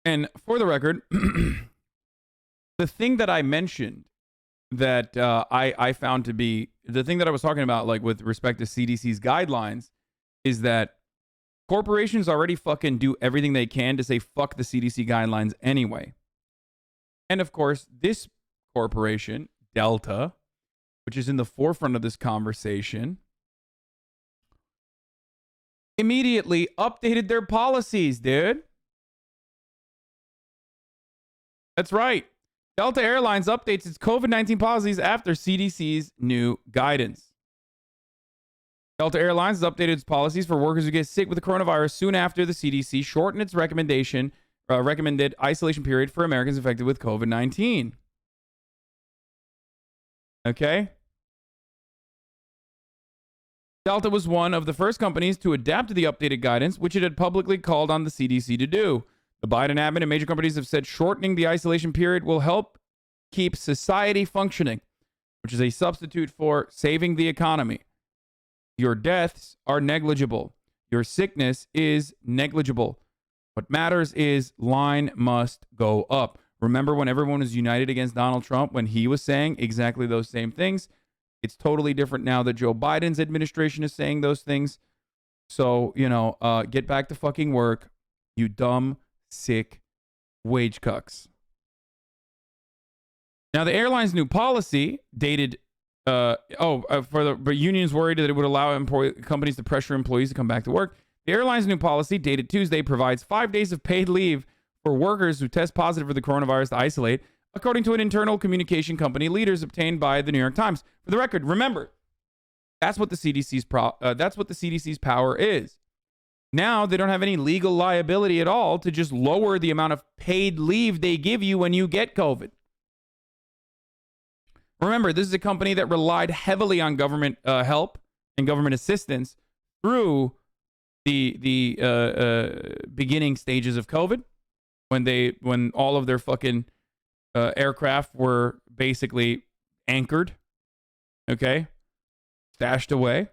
And for the record, the thing that I mentioned that I found to be the thing that I was talking about, like with respect to CDC's guidelines, is that corporations already fucking do everything they can to say fuck the CDC guidelines anyway. And of course, this corporation, Delta, which is in the forefront of this conversation, immediately updated their policies, dude. That's right. Delta Airlines updates its COVID-19 policies after CDC's new guidance. Delta Airlines has updated its policies for workers who get sick with the coronavirus soon after the CDC shortened its recommended isolation period for Americans infected with COVID-19. Okay? Delta was one of the first companies to adapt to the updated guidance, which it had publicly called on the CDC to do. The Biden admin and major companies have said shortening the isolation period will help keep society functioning, which is a substitute for saving the economy. Your deaths are negligible. Your sickness is negligible. What matters is line must go up. Remember when everyone was united against Donald Trump when he was saying exactly those same things? It's totally different now that Joe Biden's administration is saying those things. So, get back to fucking work, you dumb, sick wage cucks. Now, the airline's new policy dated, but unions worried that it would allow companies to pressure employees to come back to work. The airline's new policy, dated Tuesday, provides 5 days of paid leave for workers who test positive for the coronavirus to isolate, according to an internal communication company leaders obtained by the New York Times. For the record, remember, that's what the CDC's power is. Now they don't have any legal liability at all to just lower the amount of paid leave they give you when you get COVID. Remember, this is a company that relied heavily on government help and government assistance through the beginning stages of COVID, when all of their fucking aircraft were basically anchored, okay, stashed away.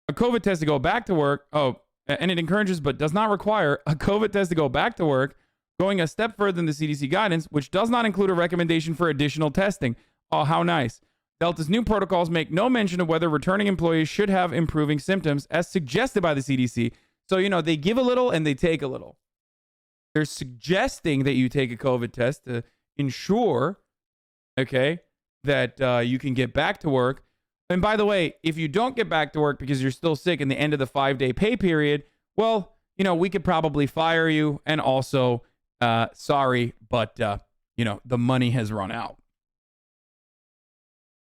A COVID test to go back to work. Oh, and it encourages but does not require a COVID test to go back to work, going a step further than the CDC guidance, which does not include a recommendation for additional testing. Oh, how nice. Delta's new protocols make no mention of whether returning employees should have improving symptoms as suggested by the CDC. So, they give a little and they take a little. They're suggesting that you take a COVID test to ensure, okay, that you can get back to work. And by the way, if you don't get back to work because you're still sick in the end of the 5-day pay period, well, we could probably fire you. And also, sorry, but, the money has run out.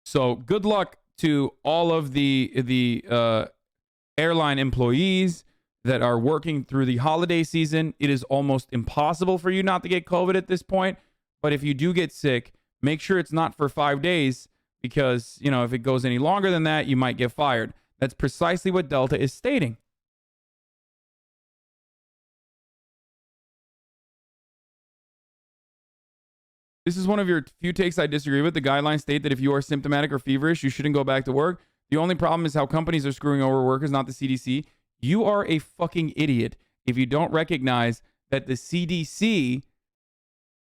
So good luck to all of the airline employees that are working through the holiday season. It is almost impossible for you not to get COVID at this point. But if you do get sick, make sure it's not for 5 days because, if it goes any longer than that, you might get fired. That's precisely what Delta is stating. This is one of your few takes I disagree with. The guidelines state that if you are symptomatic or feverish, you shouldn't go back to work. The only problem is how companies are screwing over workers, not the CDC. You are a fucking idiot if you don't recognize that the CDC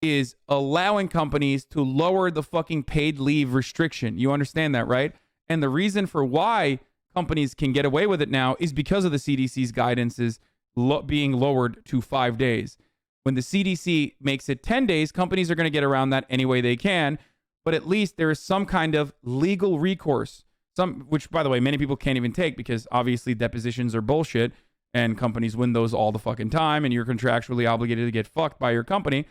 is allowing companies to lower the fucking paid leave restriction. You understand that, right? And the reason for why companies can get away with it now is because of the CDC's guidances being lowered to 5 days. When the CDC makes it 10 days, companies are going to get around that any way they can. But at least there is some kind of legal recourse, which, by the way, many people can't even take because obviously depositions are bullshit and companies win those all the fucking time and you're contractually obligated to get fucked by your company.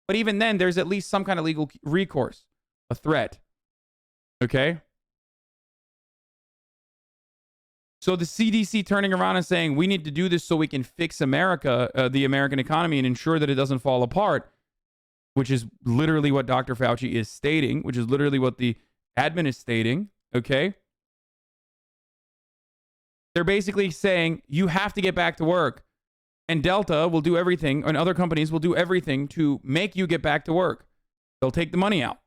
But even then, there's at least some kind of legal recourse, a threat. Okay? So the CDC turning around and saying, we need to do this so we can fix America, the American economy, and ensure that it doesn't fall apart, which is literally what Dr. Fauci is stating, which is literally what the admin is stating, okay? They're basically saying, you have to get back to work. And Delta will do everything, and other companies will do everything to make you get back to work. They'll take the money out.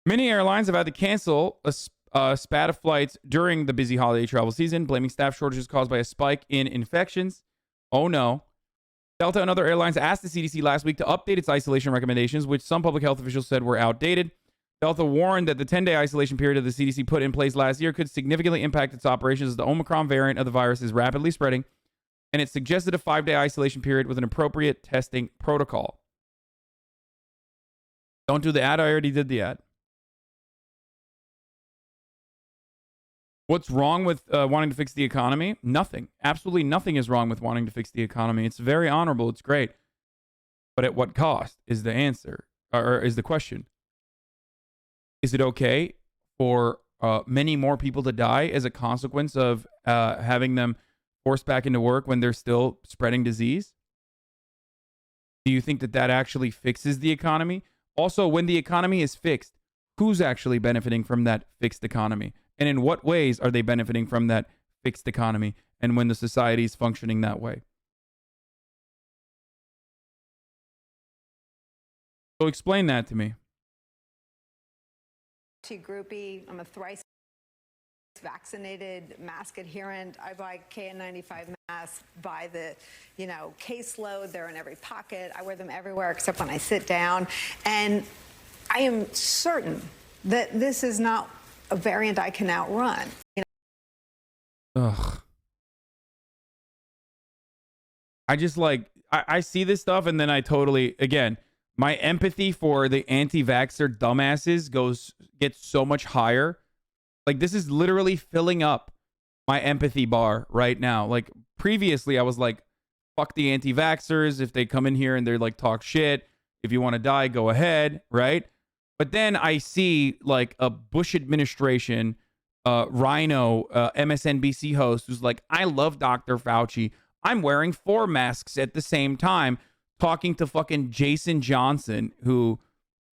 Many airlines have had to cancel a spat of flights during the busy holiday travel season, blaming staff shortages caused by a spike in infections. Oh no. Delta and other airlines asked the CDC last week to update its isolation recommendations, which some public health officials said were outdated. Delta warned that the 10-day isolation period the CDC put in place last year could significantly impact its operations as the Omicron variant of the virus is rapidly spreading, and it suggested a 5-day isolation period with an appropriate testing protocol. Don't do the ad. I already did the ad. What's wrong with wanting to fix the economy? Nothing. Absolutely nothing is wrong with wanting to fix the economy. It's very honorable. It's great. But at what cost is the answer, or is the question. Is it okay for many more people to die as a consequence of having them forced back into work when they're still spreading disease? Do you think that that actually fixes the economy? Also, when the economy is fixed, who's actually benefiting from that fixed economy? And in what ways are they benefiting from that fixed economy? And when the society is functioning that way? So explain that to me. Groupie. I'm a thrice vaccinated mask adherent. I buy KN95 masks by the, caseload. They're in every pocket. I wear them everywhere except when I sit down. And I am certain that this is not a variant I can outrun. Ugh. I just I see this stuff and then I totally, again, my empathy for the anti-vaxxer dumbasses gets so much higher. Like, this is literally filling up my empathy bar right now. Like, previously I was like, fuck the anti-vaxxers. If they come in here and they're like, talk shit, if you want to die, go ahead, right? But then I see like a Bush administration, Rhino, MSNBC host who's like, I love Dr. Fauci. I'm wearing 4 masks at the same time, talking to fucking Jason Johnson, who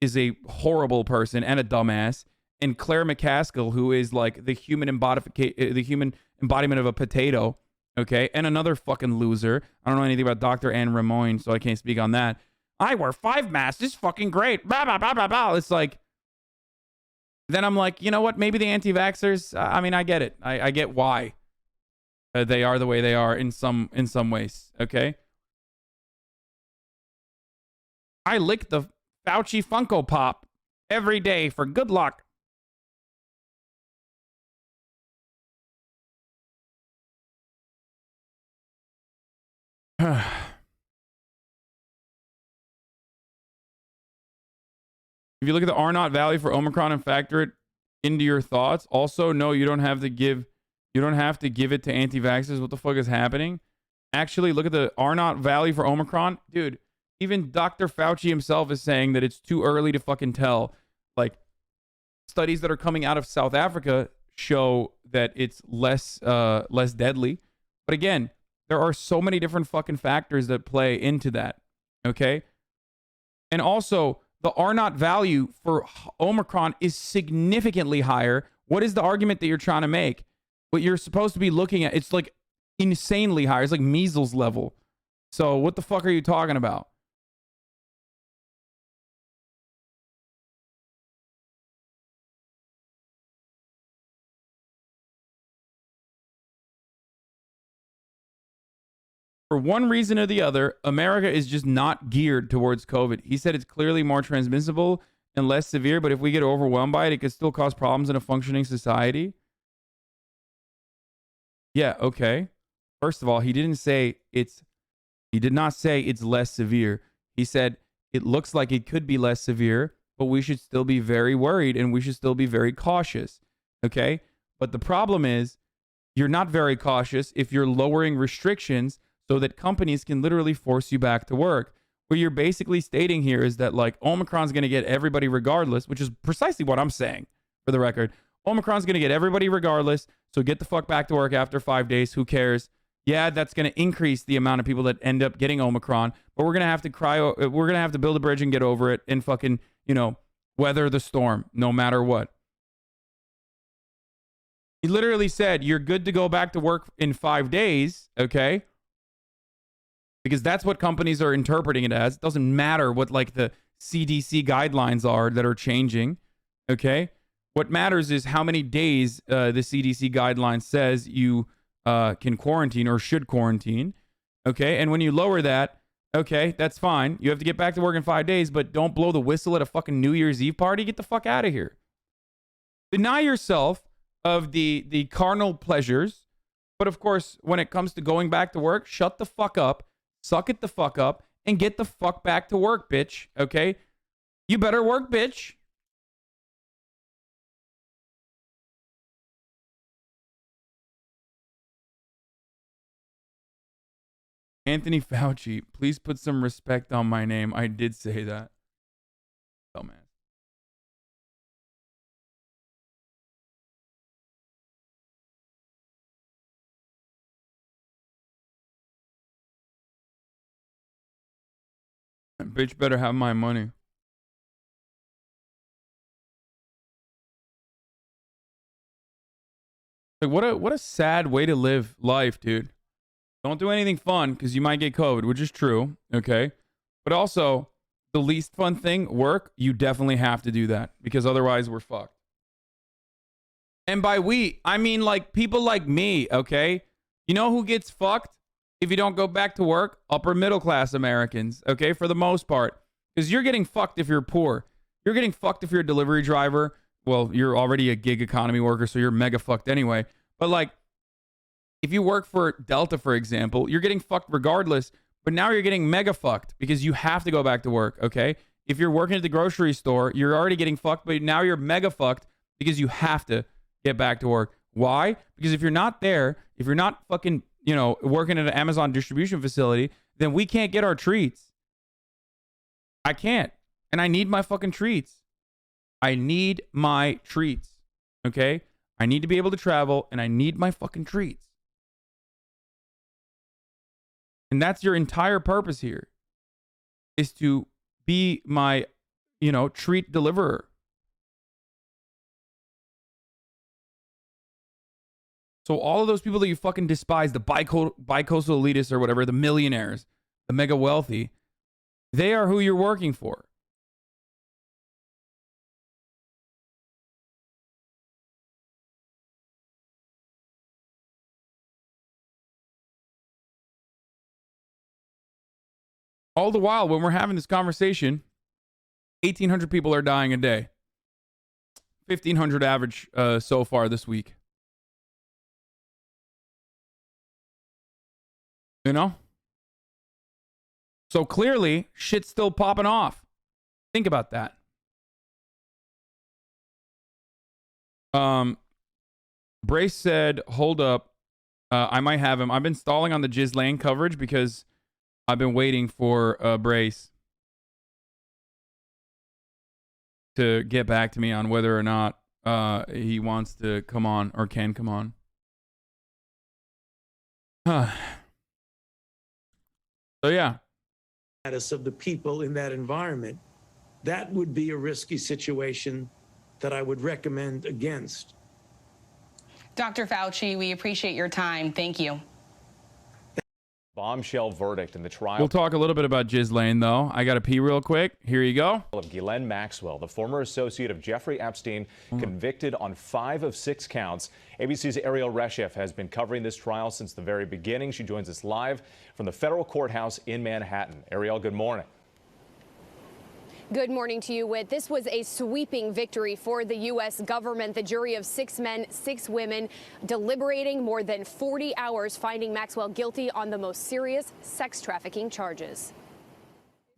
is a horrible person and a dumbass, and Claire McCaskill, who is like the human embodiment of a potato, okay, and another fucking loser. I don't know anything about Dr. Anne Ramoyne, so I can't speak on that. I wear 5 masks. It's fucking great. Blah, blah, blah, blah, blah. It's like, then I'm like, you know what? Maybe the anti-vaxxers, I mean, I get it. I get why they are the way they are in some ways, okay? I lick the Fauci Funko Pop every day for good luck. If you look at the R naught value for Omicron and factor it into your thoughts, also, no, you don't have to give it to anti-vaxxers. What the fuck is happening? Actually, look at the R naught value for Omicron. Dude, even Dr. Fauci himself is saying that it's too early to fucking tell. Like, studies that are coming out of South Africa show that it's less deadly. But again, there are so many different fucking factors that play into that. Okay? And also, the R naught value for Omicron is significantly higher. What is the argument that you're trying to make? What you're supposed to be looking at, it's like insanely higher. It's like measles level. So what the fuck are you talking about? For one reason or the other, America is just not geared towards COVID. He said it's clearly more transmissible and less severe, but if we get overwhelmed by it, it could still cause problems in a functioning society. Yeah, okay. First of all, he did not say it's less severe. He said it looks like it could be less severe, but we should still be very worried and we should still be very cautious. Okay? But the problem is you're not very cautious if you're lowering restrictions so that companies can literally force you back to work. What you're basically stating here is that, like, Omicron's going to get everybody regardless, which is precisely what I'm saying, for the record. Omicron's going to get everybody regardless, so get the fuck back to work after 5 days. Who cares? Yeah, that's going to increase the amount of people that end up getting Omicron, but we're going to have to build a bridge and get over it and fucking, weather the storm no matter what. He literally said, you're good to go back to work in 5 days, okay? Because that's what companies are interpreting it as. It doesn't matter what, like, the CDC guidelines are that are changing, Okay? What matters is how many days the CDC guideline says you can quarantine or should quarantine. Okay? And when you lower that, okay, that's fine. You have to get back to work in 5 days, but don't blow the whistle at a fucking New Year's Eve party. Get the fuck out of here. Deny yourself of the carnal pleasures. But of course, when it comes to going back to work, shut the fuck up, suck it the fuck up, and get the fuck back to work, bitch. Okay? You better work, bitch. Anthony Fauci, please put some respect on my name. I did say that. Oh, man. That bitch better have my money. Like, what a sad way to live life, dude. Don't do anything fun because you might get COVID, which is true, okay? But also, the least fun thing, work, you definitely have to do that because otherwise we're fucked. And by we, I mean like people like me, okay? You know who gets fucked if you don't go back to work? Upper middle class Americans, okay? For the most part. Because you're getting fucked if you're poor. You're getting fucked if you're a delivery driver. Well, you're already a gig economy worker, so you're mega fucked anyway. But like, if you work for Delta, for example, you're getting fucked regardless, but now you're getting mega fucked because you have to go back to work, okay? If you're working at the grocery store, you're already getting fucked, but now you're mega fucked because you have to get back to work. Why? Because if you're not there, if you're not fucking, working at an Amazon distribution facility, then we can't get our treats. I can't. And I need my fucking treats. I need my treats, okay? I need to be able to travel, and I need my fucking treats. And that's your entire purpose here, is to be my, treat deliverer. So all of those people that you fucking despise, the bicoastal elitists or whatever, the millionaires, the mega wealthy, they are who you're working for. All the while, when we're having this conversation, 1,800 people are dying a day. 1,500 average so far this week. So clearly, shit's still popping off. Think about that. Brace said, hold up. I might have him. I've been stalling on the Ghislaine coverage because I've been waiting for Brace to get back to me on whether or not he wants to come on or can come on. So yeah. Status of the people in that environment, that would be a risky situation that I would recommend against. Dr. Fauci, we appreciate your time. Thank you. Bombshell verdict in the trial. We'll talk a little bit about Ghislaine, though. I got to pee real quick. Here you go. Of Ghislaine Maxwell, the former associate of Jeffrey Epstein, convicted on 5 of 6 counts. ABC's Ariel Reshef has been covering this trial since the very beginning. She joins us live from the federal courthouse in Manhattan. Ariel, good morning. Good morning to you, Whit. This was a sweeping victory for the U.S. government. The jury of 6 men, 6 women, deliberating more than 40 hours, finding Maxwell guilty on the most serious sex trafficking charges.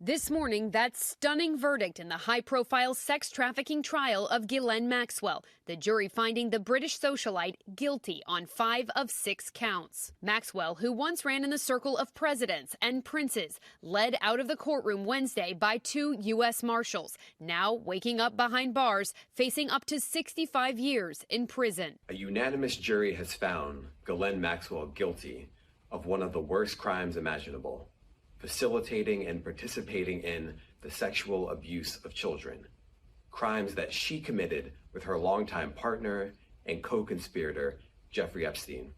This morning, that stunning verdict in the high-profile sex trafficking trial of Ghislaine Maxwell, the jury finding the British socialite guilty on 5 of 6 counts. Maxwell, who once ran in the circle of presidents and princes, led out of the courtroom Wednesday by 2 U.S. Marshals, now waking up behind bars, facing up to 65 years in prison. A unanimous jury has found Ghislaine Maxwell guilty of one of the worst crimes imaginable: facilitating and participating in the sexual abuse of children, crimes that she committed with her longtime partner and co-conspirator, Jeffrey Epstein.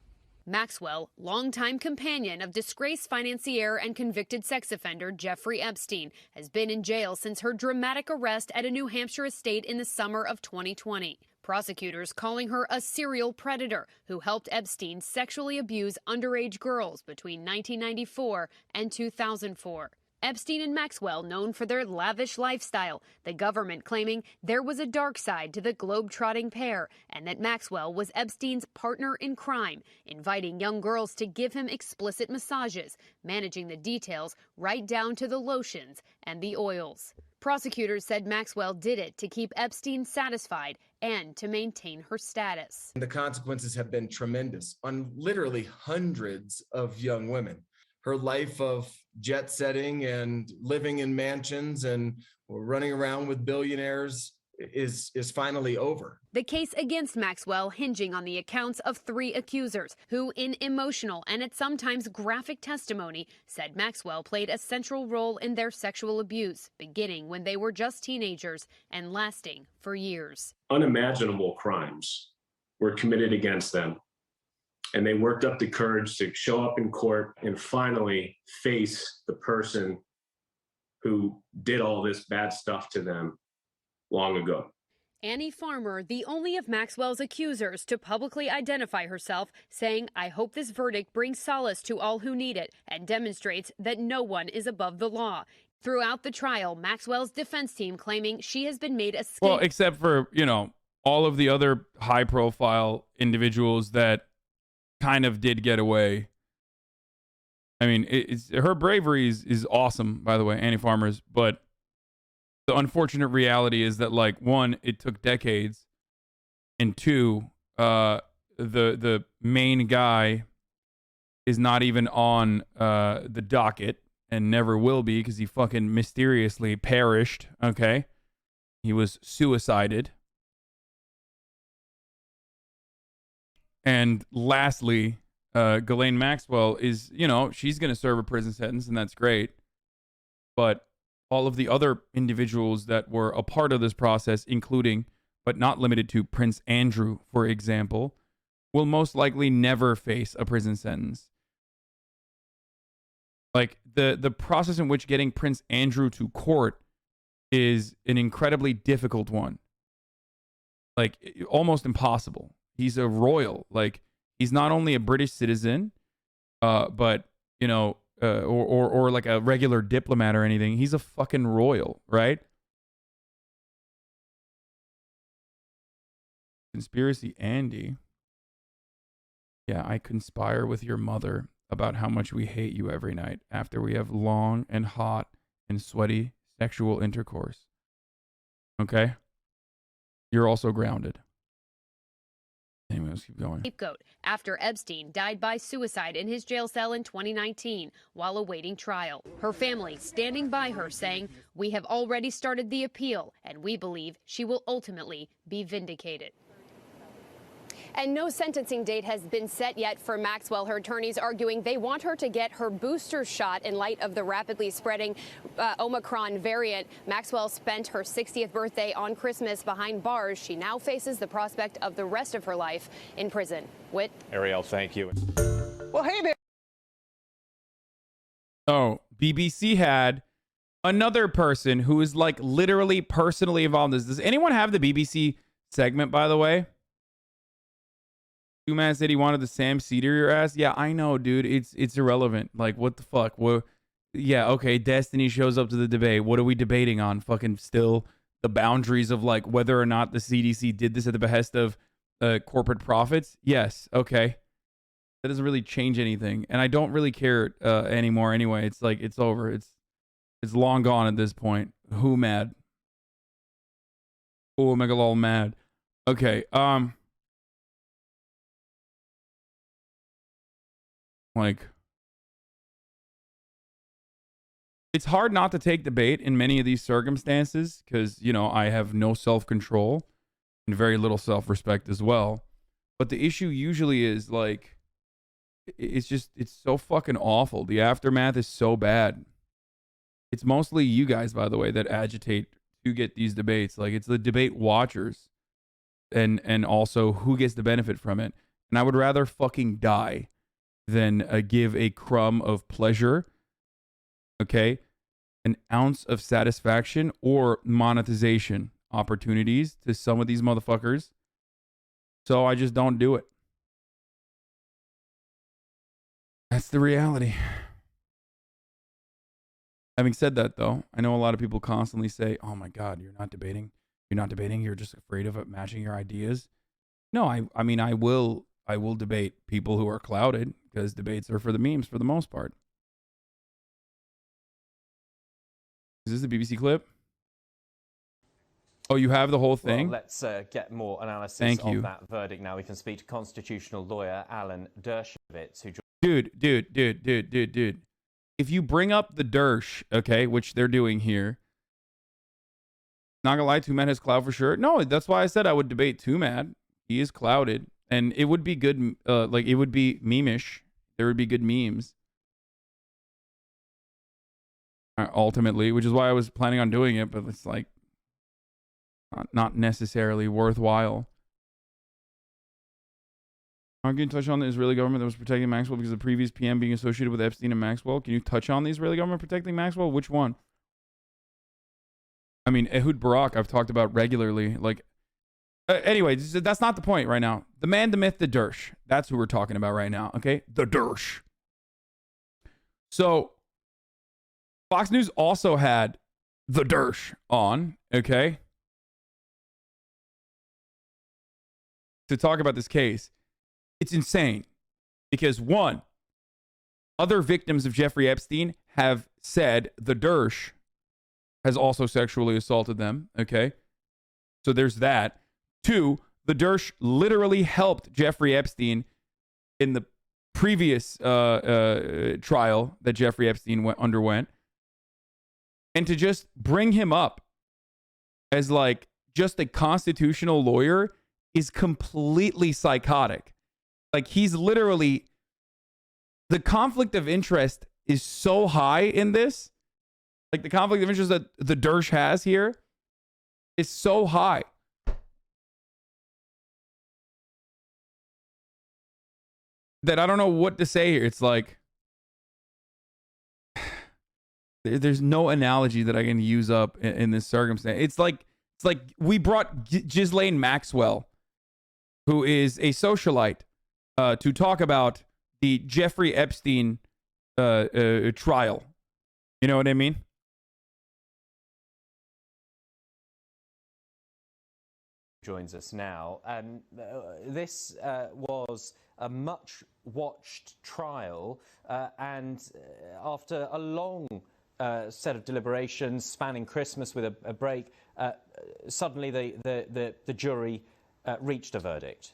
Maxwell, longtime companion of disgraced financier and convicted sex offender Jeffrey Epstein, has been in jail since her dramatic arrest at a New Hampshire estate in the summer of 2020. Prosecutors calling her a serial predator who helped Epstein sexually abuse underage girls between 1994 and 2004. Epstein and Maxwell known for their lavish lifestyle, the government claiming there was a dark side to the globe-trotting pair and that Maxwell was Epstein's partner in crime, inviting young girls to give him explicit massages, managing the details right down to the lotions and the oils. Prosecutors said Maxwell did it to keep Epstein satisfied and to maintain her status. The consequences have been tremendous on literally hundreds of young women. Her life of jet setting and living in mansions and running around with billionaires is finally over. The case against Maxwell hinging on the accounts of 3 accusers who, in emotional and at sometimes graphic testimony, said Maxwell played a central role in their sexual abuse, beginning when they were just teenagers and lasting for years. Unimaginable crimes were committed against them, and they worked up the courage to show up in court and finally face the person who did all this bad stuff to them long ago. Annie Farmer, the only of Maxwell's accusers to publicly identify herself, saying, "I hope this verdict brings solace to all who need it and demonstrates that no one is above the law." Throughout the trial, Maxwell's defense team claiming she has been made a scapegoat. Well, except for, all of the other high-profile individuals that kind of did get away. I mean, her bravery is awesome, by the way, Annie Farmer's, but the unfortunate reality is that, like, 1, it took decades, and 2, the main guy is not even on the docket and never will be because he fucking mysteriously perished, okay? He was suicided. And lastly, Ghislaine Maxwell is, she's going to serve a prison sentence, and that's great. But all of the other individuals that were a part of this process, including, but not limited to, Prince Andrew, for example, will most likely never face a prison sentence. Like, the process in which getting Prince Andrew to court is an incredibly difficult one. Like, almost impossible. He's a royal. Like, he's not only a British citizen, but, or like a regular diplomat or anything. He's a fucking royal, right? Conspiracy Andy. Yeah, I conspire with your mother about how much we hate you every night after we have long and hot and sweaty sexual intercourse. Okay? You're also grounded. Anyway, let's keep going. Scapegoat after Epstein died by suicide in his jail cell in 2019 while awaiting trial. Her family standing by her saying, "We have already started the appeal and we believe she will ultimately be vindicated." And no sentencing date has been set yet for Maxwell. Her attorneys arguing they want her to get her booster shot in light of the rapidly spreading Omicron variant. Maxwell spent her 60th birthday on Christmas behind bars. She now faces the prospect of the rest of her life in prison. Whit? Ariel, thank you. Well, hey there. Oh, BBC had another person who is like literally personally involved in this. Does anyone have the BBC segment, by the way? Man said he wanted the Sam Cedar your ass. Yeah, I know, dude. It's irrelevant. Like, what the fuck? Well, yeah, okay. Destiny shows up to the debate. What are we debating on? Fucking still the boundaries of like whether or not the CDC did this at the behest of corporate profits. Yes, okay. That doesn't really change anything, and I don't really care anymore. Anyway, it's like it's over. It's long gone at this point. Who mad? Oh, Megalol mad. Okay. Like, it's hard not to take the bait in many of these circumstances because, I have no self-control and very little self-respect as well. But the issue usually is, like, it's so fucking awful. The aftermath is so bad. It's mostly you guys, by the way, that agitate to get these debates. Like, it's the debate watchers and also who gets the benefit from it. And I would rather fucking die than give a crumb of pleasure, okay, an ounce of satisfaction or monetization opportunities to some of these motherfuckers. So I just don't do it. That's the reality. Having said that, though, I know a lot of people constantly say, oh my God, you're not debating. You're not debating. You're just afraid of matching your ideas. No, I mean, I will debate people who are clouded, because debates are for the memes for the most part. Is this the BBC clip? Oh, you have the whole thing? Well, let's get more analysis of that verdict now. We can speak to constitutional lawyer Alan Dershowitz, who... Dude. If you bring up the Dersh, okay, which they're doing here, not gonna lie, Too Mad has cloud for sure. No, that's why I said I would debate Too Mad. He is clouded, and it would be good, like, it would be meme-ish. There would be good memes. Ultimately, which is why I was planning on doing it, but it's like not necessarily worthwhile. Can you touch on the Israeli government that was protecting Maxwell because of the previous PM being associated with Epstein and Maxwell? Can you touch on the Israeli government protecting Maxwell? Which one? I mean, Ehud Barak, I've talked about regularly. Like, anyway, that's not the point right now. The man, the myth, the Dersh. That's who we're talking about right now, okay? The Dersh. So, Fox News also had the Dersh on, okay? To talk about this case. It's insane because, one, other victims of Jeffrey Epstein have said the Dersh has also sexually assaulted them, okay? So there's that. Two, the Dersh literally helped Jeffrey Epstein in the previous trial that Jeffrey Epstein underwent. And to just bring him up as like just a constitutional lawyer is completely psychotic. Like, he's literally, the conflict of interest is so high in this. Like, the conflict of interest that the Dersh has here is so high. That I don't know what to say here. It's like, there's no analogy that I can use up in this circumstance. It's like we brought Ghislaine Maxwell, who is a socialite, to talk about the Jeffrey Epstein trial. You know what I mean? Joins us now. This was a much-watched trial, and after a long set of deliberations spanning Christmas with a break, suddenly the jury reached a verdict.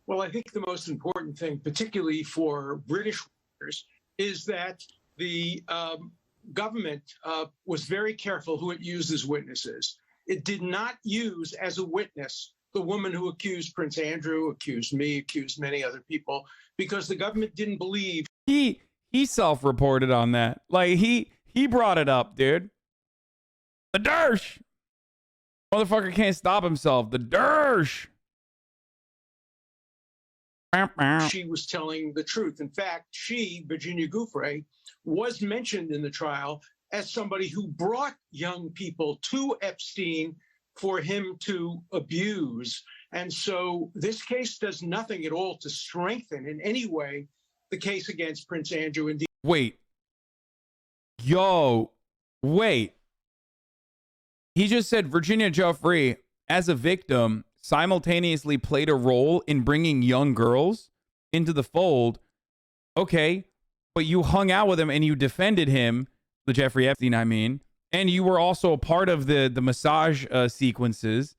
Well, I think the most important thing, particularly for British workers, is that the government was very careful who it used as witnesses. It did not use as a witness the woman who accused Prince Andrew, accused me, accused many other people, because the government didn't believe. He self-reported on that. Like, he brought it up, dude. The Dersh. Motherfucker can't stop himself. The Dersh. She was telling the truth. In fact, she, Virginia Giuffre, was mentioned in the trial as somebody who brought young people to Epstein for him to abuse. And so this case does nothing at all to strengthen in any way the case against Prince Andrew. Indeed. Wait. Wait. He just said Virginia Giuffre, as a victim, simultaneously played a role in bringing young girls into the fold. Okay, but you hung out with him and you defended him, the Jeffrey Epstein, I mean, and you were also a part of the massage sequences,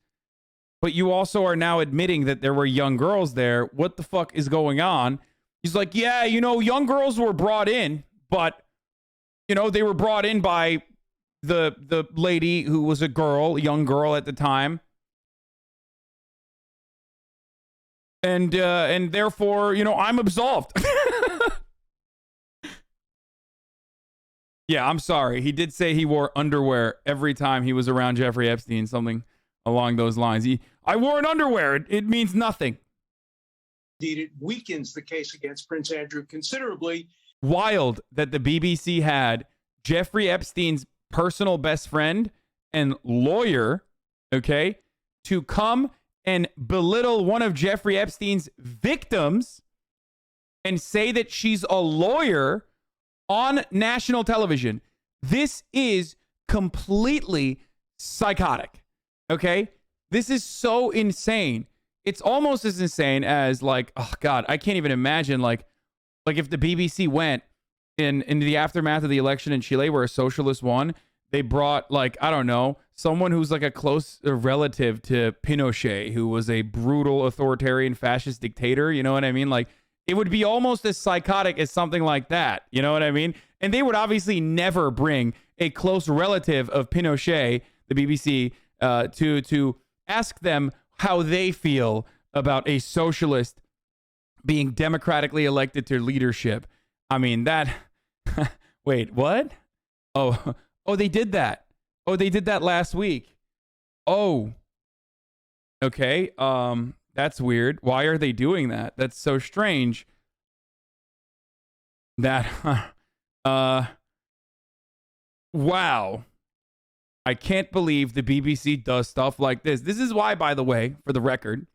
but you also are now admitting that there were young girls there. What the fuck is going on? He's like, yeah, you know, young girls were brought in, but, you know, they were brought in by the lady who was a young girl at the time. And therefore, you know, I'm absolved. Yeah, I'm sorry. He did say he wore underwear every time he was around Jeffrey Epstein, something along those lines. I wore an underwear. It means nothing. Indeed, it weakens the case against Prince Andrew considerably. Wild that the BBC had Jeffrey Epstein's personal best friend and lawyer, okay, to come and belittle one of Jeffrey Epstein's victims and say that she's a lawyer on national television. This is completely psychotic, okay? This is so insane. It's almost as insane as, like, oh God, I can't even imagine, like if the BBC went in the aftermath of the election in Chile where a socialist won, they brought, like, I don't know, someone who's like a close relative to Pinochet, who was a brutal authoritarian fascist dictator. You know what I mean? Like, it would be almost as psychotic as something like that. You know what I mean? And they would obviously never bring a close relative of Pinochet, the BBC, to ask them how they feel about a socialist being democratically elected to leadership. I mean, that... Wait, what? Oh, they did that. Oh, they did that last week. Oh. Okay, that's weird. Why are they doing that? That's so strange. That, wow. I can't believe the BBC does stuff like this. This is why, by the way, for the record,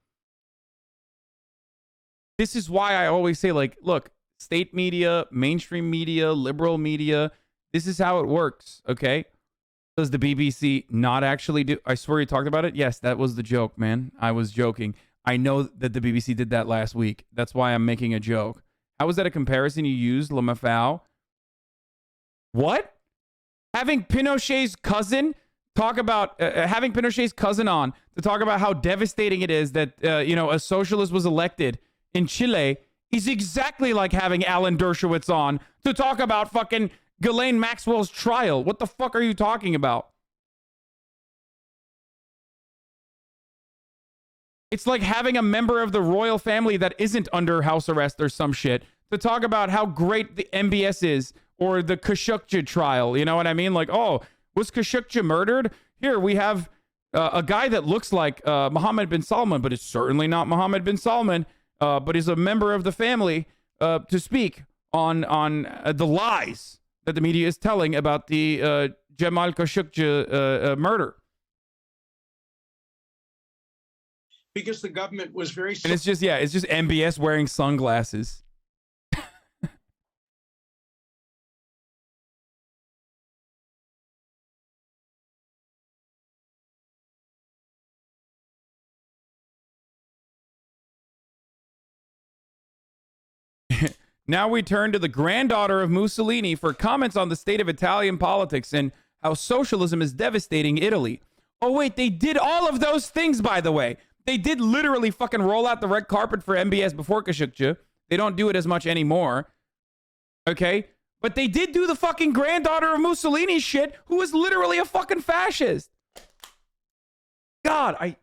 this is why I always say, like, look, state media, mainstream media, liberal media, this is how it works, okay? Does the BBC not actually do... I swear you talked about it? Yes, that was the joke, man. I was joking. I know that the BBC did that last week. That's why I'm making a joke. How was that a comparison you used, Lemafau? What? Having Pinochet's cousin talk about... having Pinochet's cousin on to talk about how devastating it is that, a socialist was elected in Chile is exactly like having Alan Dershowitz on to talk about fucking Ghislaine Maxwell's trial. What the fuck are you talking about? It's like having a member of the royal family that isn't under house arrest or some shit to talk about how great the MBS is or the Khashoggi trial. You know what I mean? Like, oh, was Khashoggi murdered? Here we have a guy that looks like Mohammed bin Salman, but it's certainly not Mohammed bin Salman. But is a member of the family to speak on the lies that the media is telling about the Jamal Khashoggi murder. Because the government was very... And it's just MBS wearing sunglasses. Now we turn to the granddaughter of Mussolini for comments on the state of Italian politics and how socialism is devastating Italy. Oh, wait, they did all of those things, by the way. They did literally fucking roll out the red carpet for MBS before Khashoggi. They don't do it as much anymore. Okay? But they did do the fucking granddaughter of Mussolini shit, who was literally a fucking fascist. God,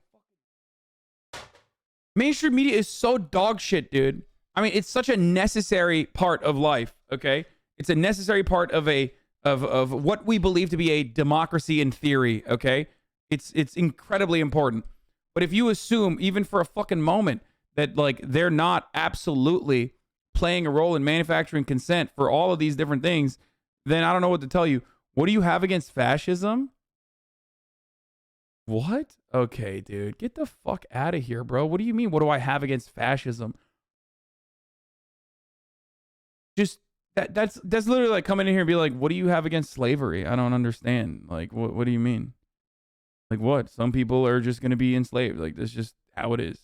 mainstream media is so dog shit, dude. I mean, it's such a necessary part of life, okay? It's a necessary part of of what we believe to be a democracy in theory, okay? It's incredibly important. But if you assume, even for a fucking moment, that, like, they're not absolutely playing a role in manufacturing consent for all of these different things, then I don't know what to tell you. What do you have against fascism? What? Okay, dude. Get the fuck out of here, bro. What do you mean, what do I have against fascism? Just that's literally like coming in here and be like, what do you have against slavery? I don't understand. Like, what do you mean? Like, what? Some people are just going to be enslaved. Like, that's just how it is.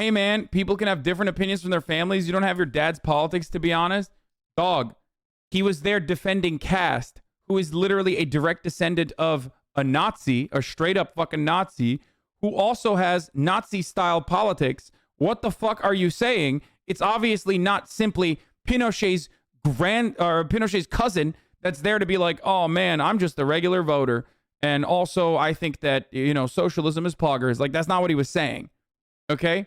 Hey, man, people can have different opinions from their families. You don't have your dad's politics, to be honest. Dog, he was there defending caste, who is literally a direct descendant of a Nazi, a straight up fucking Nazi, who also has Nazi-style politics. What the fuck are you saying? It's obviously not simply Pinochet's Pinochet's cousin that's there to be like, oh man, I'm just a regular voter. And also I think that, socialism is poggers. Like, that's not what he was saying. Okay?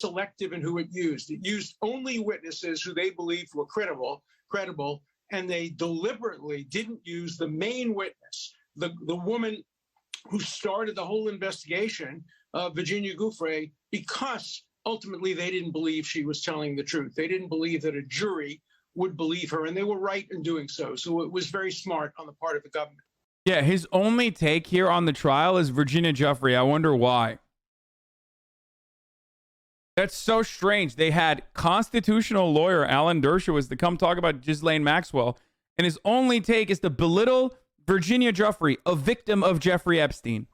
selective in who it used. It used only witnesses who they believed were credible, and they deliberately didn't use the main witness, the woman who started the whole investigation, Virginia Giuffre, because ultimately they didn't believe she was telling the truth. They didn't believe that a jury would believe her, and they were right in doing so. So it was very smart on the part of the government. Yeah, his only take here on the trial is Virginia Giuffre. I wonder why. That's so strange. They had constitutional lawyer Alan Dershowitz to come talk about Ghislaine Maxwell, and his only take is to belittle Virginia Giuffre, a victim of Jeffrey Epstein.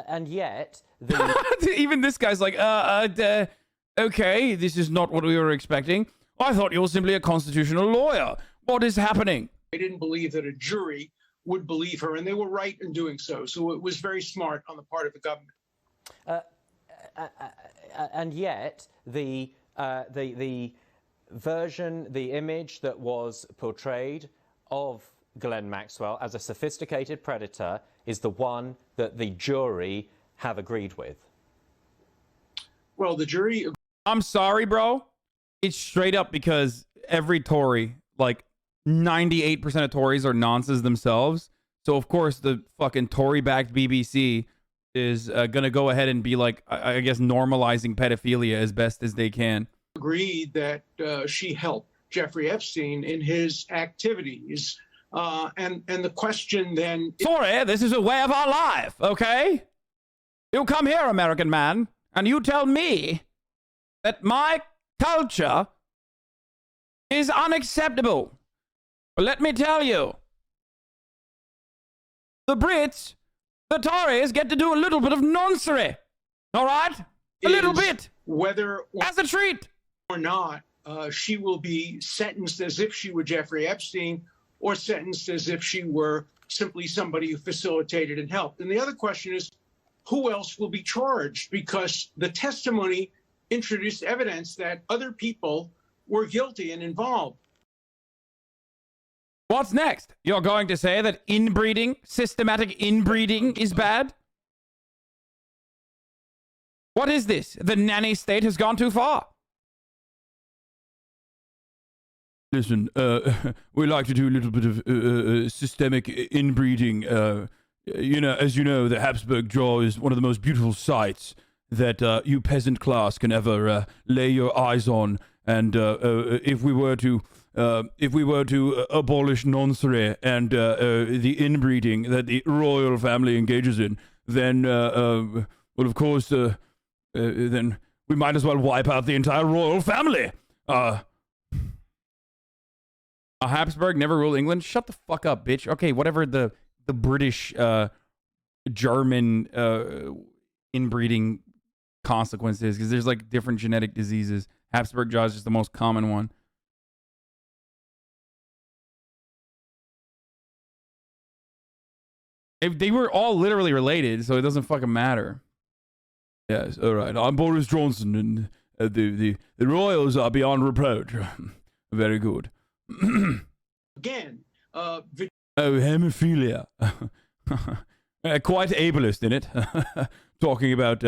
And yet, even this guy's like, okay, this is not what we were expecting. I thought you were simply a constitutional lawyer. What is happening? They didn't believe that a jury would believe her, and they were right in doing so. So it was very smart on the part of the government. And yet, the version, the image that was portrayed of Ghislaine Maxwell as a sophisticated predator is the one that the jury have agreed with. Well, the jury... I'm sorry, bro. It's straight up because every Tory, like 98% of Tories are nonsense themselves. So, of course, the fucking Tory-backed BBC is going to go ahead and be like, I guess, normalizing pedophilia as best as they can. Agreed that she helped Jeffrey Epstein in his activities. And the question then... Sorry, this is a way of our life, okay? You come here, American man, and you tell me that my culture is unacceptable. Well, let me tell you, the Brits, the Tories, get to do a little bit of nonsense. All right? A little bit. Whether as a treat or not, she will be sentenced as if she were Jeffrey Epstein, or sentenced as if she were simply somebody who facilitated and helped. And the other question is, who else will be charged? Because the testimony introduced evidence that other people were guilty and involved. What's next? You're going to say that inbreeding, systematic inbreeding, is bad? What is this? The nanny state has gone too far. Listen, we like to do a little bit of systemic inbreeding. You know, as you know, the Habsburg jaw is one of the most beautiful sights that you peasant class can ever lay your eyes on. And if we were to abolish noncery and the inbreeding that the royal family engages in, then, well, of course, then we might as well wipe out the entire royal family. Habsburg never ruled England? Shut the fuck up, bitch. Okay, whatever the British, German inbreeding consequence is, because there's like different genetic diseases. Habsburg jaw is just the most common one. They were all literally related, so it doesn't fucking matter. Yes, all right. I'm Boris Johnson, and the royals are beyond reproach. Very good. Again, hemophilia. Quite ableist in it. Talking about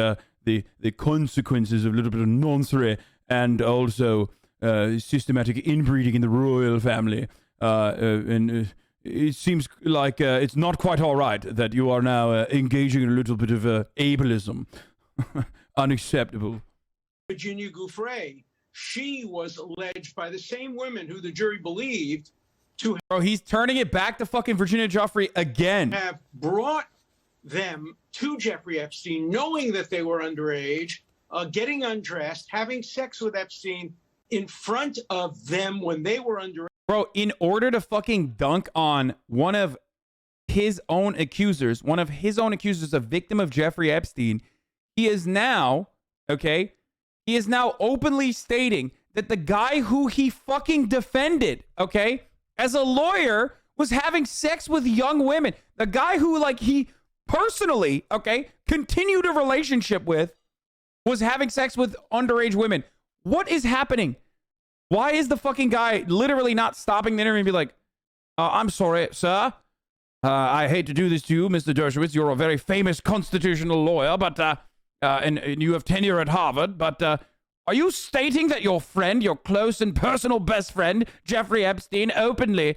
the consequences of a little bit of noncery and also systematic inbreeding in the royal family. And it seems like it's not quite all right that you are now engaging in a little bit of ableism. Unacceptable. Virginia Giuffre, she was alleged by the same women who the jury believed to Bro, he's turning it back to fucking Virginia Giuffre again. Have brought them to Jeffrey Epstein, knowing that they were underage, getting undressed, having sex with Epstein in front of them when they were underage. Bro, in order to fucking dunk on one of his own accusers, a victim of Jeffrey Epstein, he is now, okay, he is now openly stating that the guy who he fucking defended, okay, as a lawyer, was having sex with young women. The guy who, like, he personally, okay, continued a relationship with was having sex with underage women. What is happening? Why is the fucking guy literally not stopping the interview and be like, I'm sorry, sir. I hate to do this to you, Mr. Dershowitz. You're a very famous constitutional lawyer, but and you have tenure at Harvard, but are you stating that your friend, your close and personal best friend, Jeffrey Epstein, openly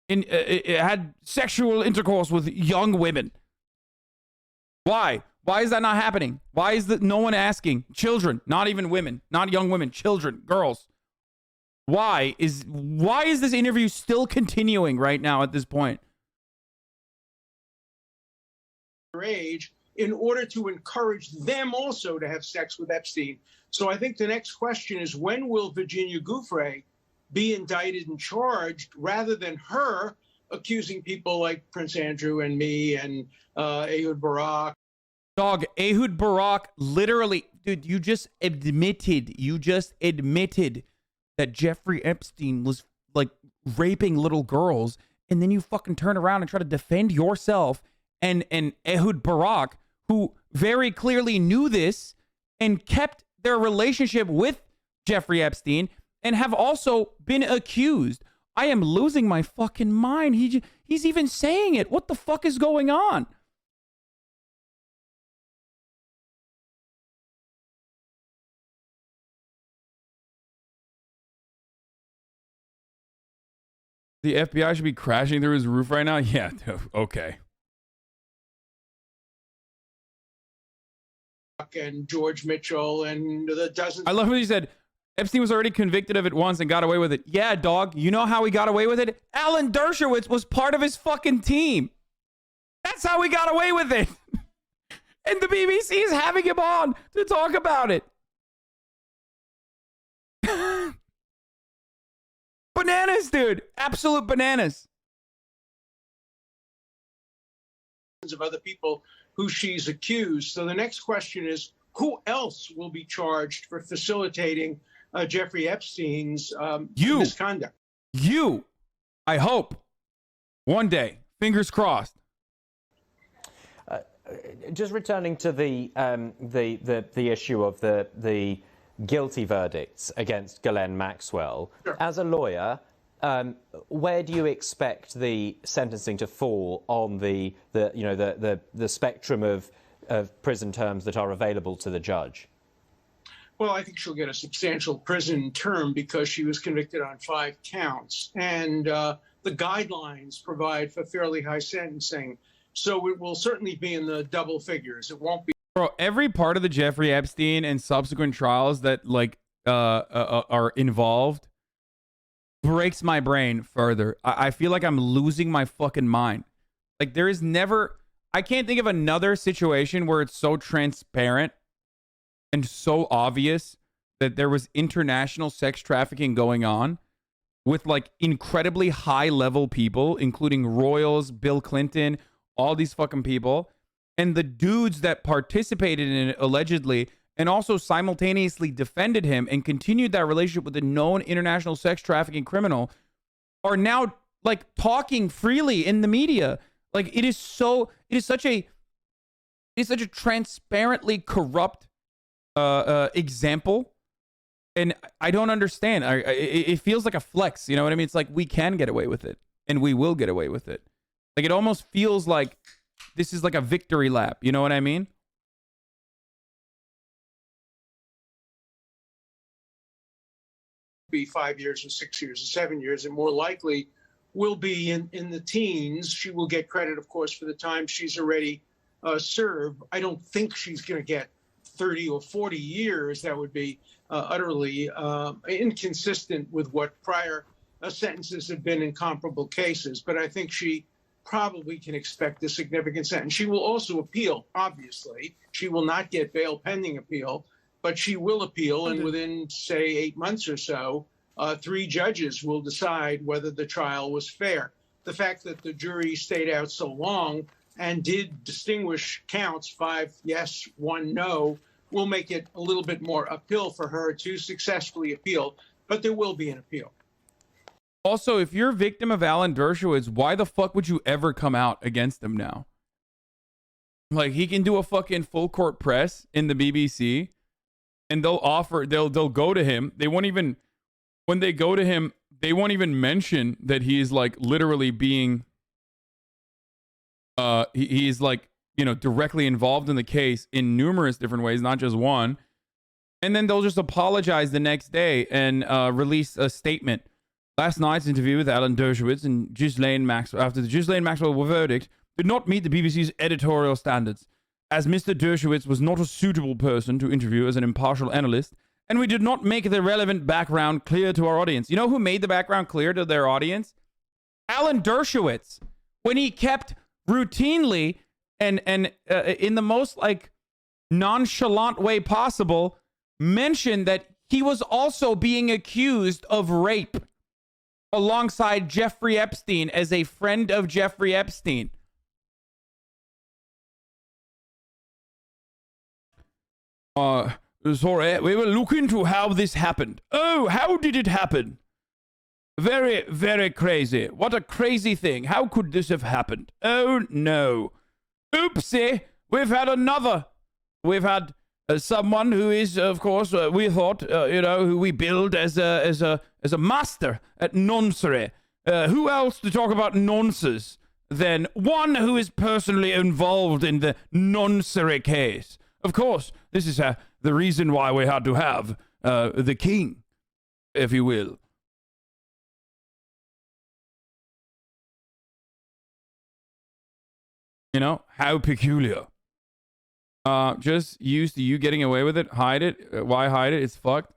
had sexual intercourse with young women? Why? Why is that not happening? Why is that no one asking? Children, not even women, not young women, children, girls. Why is this interview still continuing right now at this point? Age in order to encourage them also to have sex with Epstein. So I think the next question is, when will Virginia Giuffre be indicted and charged, rather than her accusing people like Prince Andrew and me and Ehud Barak? Dog, Ehud Barak, literally, dude, you just admitted that Jeffrey Epstein was like raping little girls, and then you fucking turn around and try to defend yourself and Ehud Barak, who very clearly knew this and kept their relationship with Jeffrey Epstein and have also been accused. I am losing my fucking mind. He's even saying it. What the fuck is going on? The FBI should be crashing through his roof right now? Yeah, okay. And George Mitchell and the dozens. I love what he said. Epstein was already convicted of it once and got away with it. Yeah, dog. You know how he got away with it? Alan Dershowitz was part of his fucking team. That's how he got away with it. And the BBC is having him on to talk about it. Bananas, dude. Absolute bananas. Of other people who she's accused. So the next question is, who else will be charged for facilitating Jeffrey Epstein's misconduct? You, I hope, one day, fingers crossed. Just returning to the issue of the guilty verdicts against Ghislaine Maxwell. Sure. As a lawyer, where do you expect the sentencing to fall on the spectrum of prison terms that are available to the judge? Well, I think she'll get a substantial prison term because she was convicted on 5 counts. And the guidelines provide for fairly high sentencing. So it will certainly be in the double figures. It won't be. Bro, every part of the Jeffrey Epstein and subsequent trials that are involved breaks my brain further. I feel like I'm losing my fucking mind. Like, there is never, I can't think of another situation where it's so transparent and so obvious that there was international sex trafficking going on with like incredibly high level people, including royals, Bill Clinton, all these fucking people. And the dudes that participated in it allegedly and also simultaneously defended him and continued that relationship with a known international sex trafficking criminal are now like talking freely in the media. Like, it is such a transparently corrupt example. And I don't understand. It feels like a flex. You know what I mean? It's like, we can get away with it and we will get away with it. Like, it almost feels like this is like a victory lap. You know what I mean? Be 5 years or 6 years or 7 years, and more likely will be in the teens. She will get credit, of course, for the time she's already served. I don't think she's going to get 30 or 40 years. That would be utterly inconsistent with what prior sentences have been in comparable cases. But I think she probably can expect a significant sentence. She will also appeal, obviously. She will not get bail pending appeal, but she will appeal, and within, say, 8 months or so, 3 judges will decide whether the trial was fair. The fact that the jury stayed out so long and did distinguish counts, 5 yes, 1 no, will make it a little bit more uphill for her to successfully appeal, but there will be an appeal. Also, if you're a victim of Alan Dershowitz, why the fuck would you ever come out against him now? Like, he can do a fucking full court press in the BBC, and they'll go to him. They won't even, when they go to him, they won't even mention that he's like literally being, he's like directly involved in the case in numerous different ways, not just one. And then they'll just apologize the next day and release a statement. Last night's interview with Alan Dershowitz and Ghislaine Maxwell, after the Ghislaine Maxwell verdict, did not meet the BBC's editorial standards, as Mr. Dershowitz was not a suitable person to interview as an impartial analyst, and we did not make the relevant background clear to our audience. You know who made the background clear to their audience? Alan Dershowitz, when he kept routinely and in the most nonchalant way possible mentioned that he was also being accused of rape alongside Jeffrey Epstein as a friend of Jeffrey Epstein. Sorry, we will look into how this happened. Oh, how did it happen? Very, very crazy. What a crazy thing. How could this have happened? Oh, no. Oopsie. We've had someone who is, of course, we thought, who we build as a master at noncery. Who else to talk about nonces than one who is personally involved in the noncery case? Of course, this is the reason why we had to have the king, if you will. How peculiar. Just used to you getting away with it. Hide it. Why hide it? It's fucked.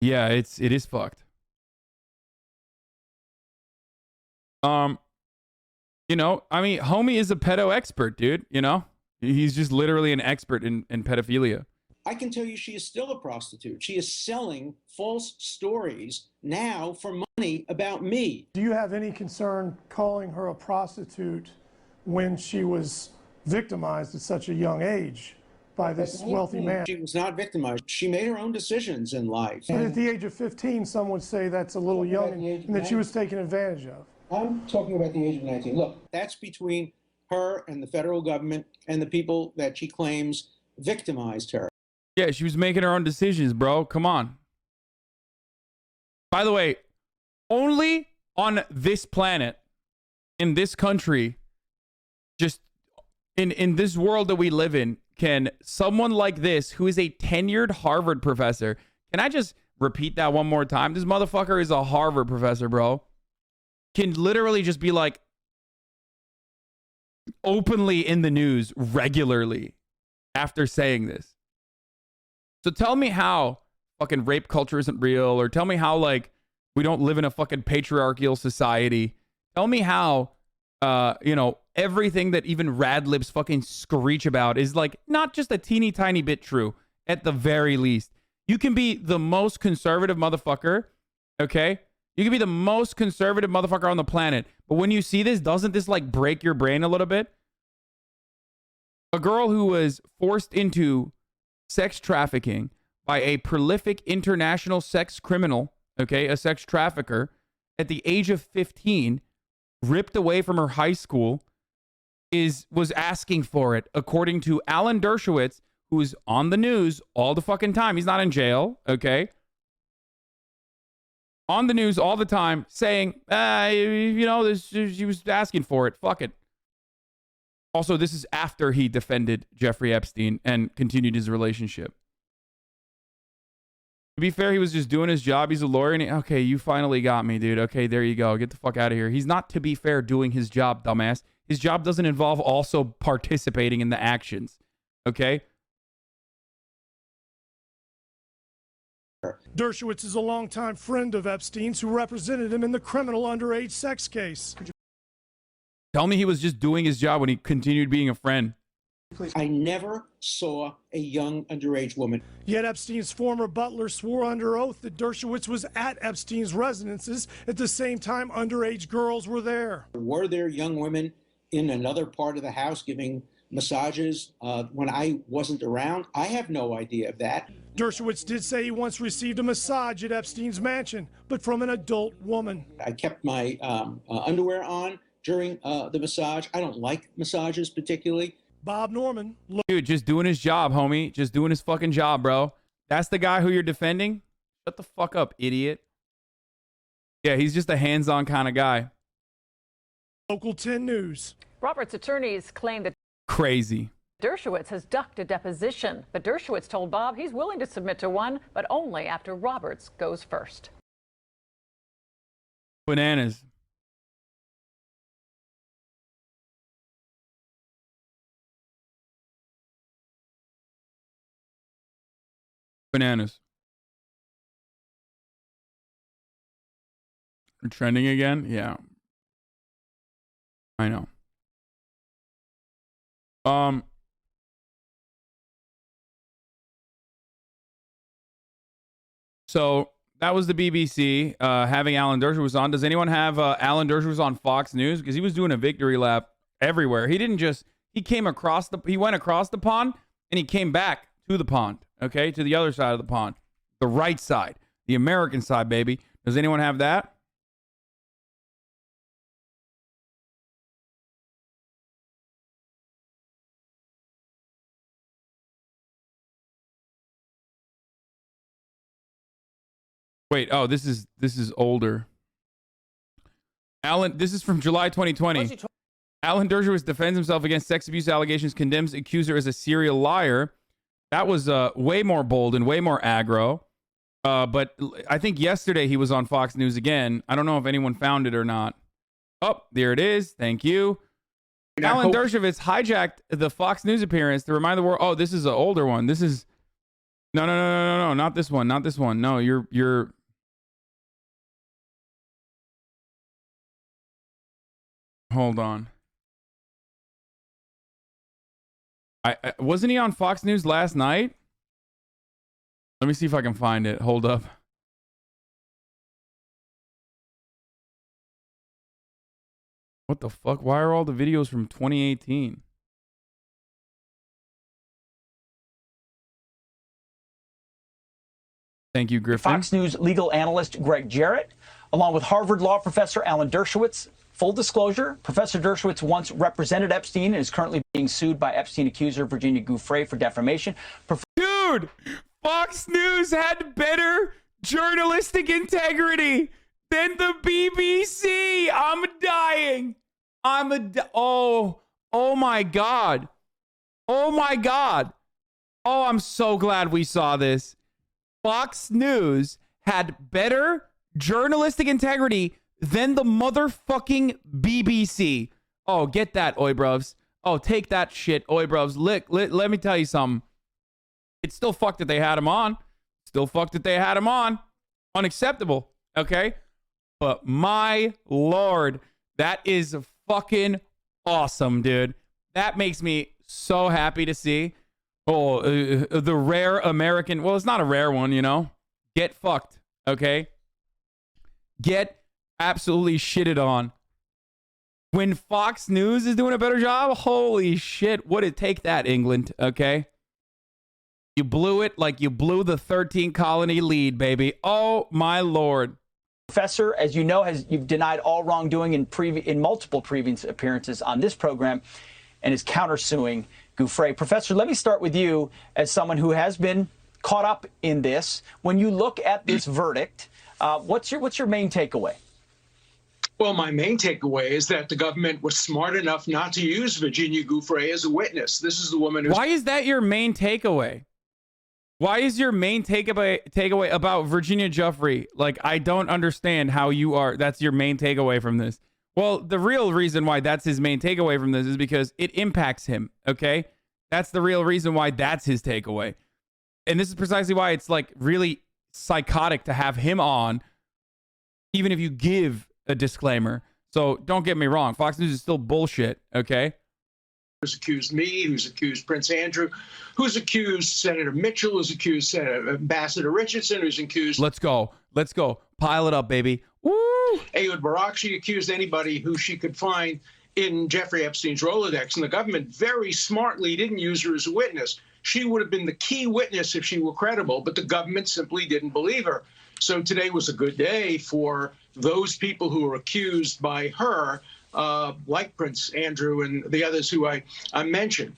Yeah, it is fucked. Homie is a pedo expert, dude. He's just literally an expert in pedophilia. I can tell you she is still a prostitute. She is selling false stories now for money about me. Do you have any concern calling her a prostitute when she was victimized at such a young age by this wealthy man? She was not victimized. She made her own decisions in life. But at the age of 15, some would say that's a little young and that she was taken advantage of. I'm talking about the age of 19. Look, that's between her and the federal government and the people that she claims victimized her. Yeah, she was making her own decisions, bro. Come on. By the way, only on this planet, in this country, just in this world that we live in, can someone like this, who is a tenured Harvard professor, can I just repeat that one more time? This motherfucker is a Harvard professor, bro. Can literally just be openly in the news regularly after saying this. So tell me how fucking rape culture isn't real, or tell me how we don't live in a fucking patriarchal society. Tell me how everything that even rad libs fucking screech about is not just a teeny tiny bit true at the very least. You can be the most conservative motherfucker, okay? You can be the most conservative motherfucker on the planet, but when you see this, doesn't this break your brain a little bit? A girl who was forced into sex trafficking by a prolific international sex criminal, okay, a sex trafficker, at the age of 15, ripped away from her high school, was asking for it, according to Alan Dershowitz, who's on the news all the fucking time. He's not in jail, okay? On the news all the time, saying, she was asking for it. Fuck it. Also, this is after he defended Jeffrey Epstein and continued his relationship. To be fair, he was just doing his job. He's a lawyer. And okay, you finally got me, dude. Okay, there you go. Get the fuck out of here. He's not, to be fair, doing his job, dumbass. His job doesn't involve also participating in the actions. Okay? Dershowitz is a longtime friend of Epstein's who represented him in the criminal underage sex case. Tell me he was just doing his job when he continued being a friend. I never saw a young underage woman. Yet Epstein's former butler swore under oath that Dershowitz was at Epstein's residences at the same time underage girls were there. Were there young women in another part of the house giving massages when I wasn't around? I have no idea of that. Dershowitz did say he once received a massage at Epstein's mansion, but from an adult woman. I kept my underwear on during the massage. I don't like massages particularly. Bob Norman. Dude, just doing his job, homie. Just doing his fucking job, bro. That's the guy who you're defending? Shut the fuck up, idiot. Yeah, he's just a hands-on kind of guy. Local 10 News. Roberts' attorneys claim that Crazy. Dershowitz has ducked a deposition, but Dershowitz told Bob he's willing to submit to one, but only after Roberts goes first. Bananas. Bananas. We're trending again? Yeah. I know. So that was the BBC having Alan Dershowitz on. Does anyone have Alan Dershowitz on Fox News? Because he was doing a victory lap everywhere. He didn't just, he went across the pond and he came back to the pond, okay? To the other side of the pond. The right side. The American side, baby. Does anyone have that? Wait, oh, this is older. Alan, this is from July 2020. Alan Dershowitz defends himself against sex abuse allegations, condemns accuser as a serial liar. That was way more bold and way more aggro. But I think yesterday he was on Fox News again. I don't know if anyone found it or not. Oh, there it is. Thank you. Alan Dershowitz hijacked the Fox News appearance to remind the world. Oh, this is an older one. This is no, not this one, not this one. No, you're. Hold on. I wasn't he on Fox News last night? Let me see if I can find it. Hold up. What the fuck? Why are all the videos from 2018? Thank you, Griffin. Fox News legal analyst Greg Jarrett, along with Harvard law professor Alan Dershowitz. Full disclosure, Professor Dershowitz once represented Epstein and is currently being sued by Epstein accuser Virginia Giuffre for defamation. Dude, Fox News had better journalistic integrity than the BBC. I'm dying. Oh my God. Oh my God. Oh, I'm so glad we saw this. Fox News had better journalistic integrity than the motherfucking BBC. Oh, get that, oi bruvs. Oh, take that shit, oi bruvs. Let me tell you something. It's still fucked that they had him on. Still fucked that they had him on. Unacceptable, okay? But my Lord, that is fucking awesome, dude. That makes me so happy to see. Oh, the rare American. Well, it's not a rare one, you know. Get fucked, okay? Get absolutely shitted on. When Fox News is doing a better job, holy shit, would it take that, England, okay? You blew it like you blew the 13 colony lead, baby. Oh, my Lord. Professor, as you know, you've denied all wrongdoing in multiple previous appearances on this program and is countersuing Giuffre. Professor, let me start with you as someone who has been caught up in this. When you look at this verdict, what's your main takeaway? Well, my main takeaway is that the government was smart enough not to use Virginia Giuffre as a witness. This is the woman who. Why is that your main takeaway? Why is your main takeaway about Virginia Giuffre? Like, I don't understand how you are. That's your main takeaway from this. Well, the real reason why that's his main takeaway from this is because it impacts him. Okay, that's the real reason why that's his takeaway. And this is precisely why it's like really psychotic to have him on, even if you give a disclaimer. So don't get me wrong. Fox News is still bullshit. Okay. Who's accused me, who's accused Prince Andrew, who's accused Senator Mitchell, who's accused Ambassador Richardson, who's accused. Let's go. Pile it up, baby. Woo! Ehud Barak. She accused anybody who she could find in Jeffrey Epstein's Rolodex, and the government very smartly didn't use her as a witness. She would have been the key witness if she were credible, but the government simply didn't believe her. So today was a good day for those people who were accused by her, like Prince Andrew and the others who I mentioned.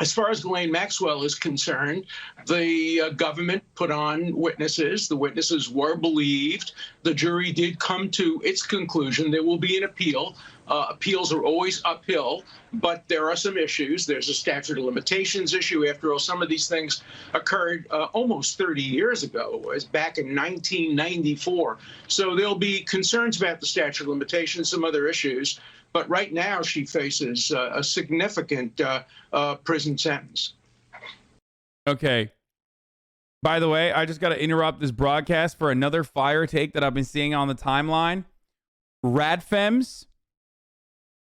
As far as Ghislaine Maxwell is concerned, the government put on witnesses. The witnesses were believed. The jury did come to its conclusion. There will be an appeal Appeals are always uphill, but there are some issues. There's a statute of limitations issue. After all, some of these things occurred almost 30 years ago. It was back in 1994. So there'll be concerns about the statute of limitations, some other issues. But right now, she faces a significant prison sentence. Okay. By the way, I just got to interrupt this broadcast for another fire take that I've been seeing on the timeline. Radfems,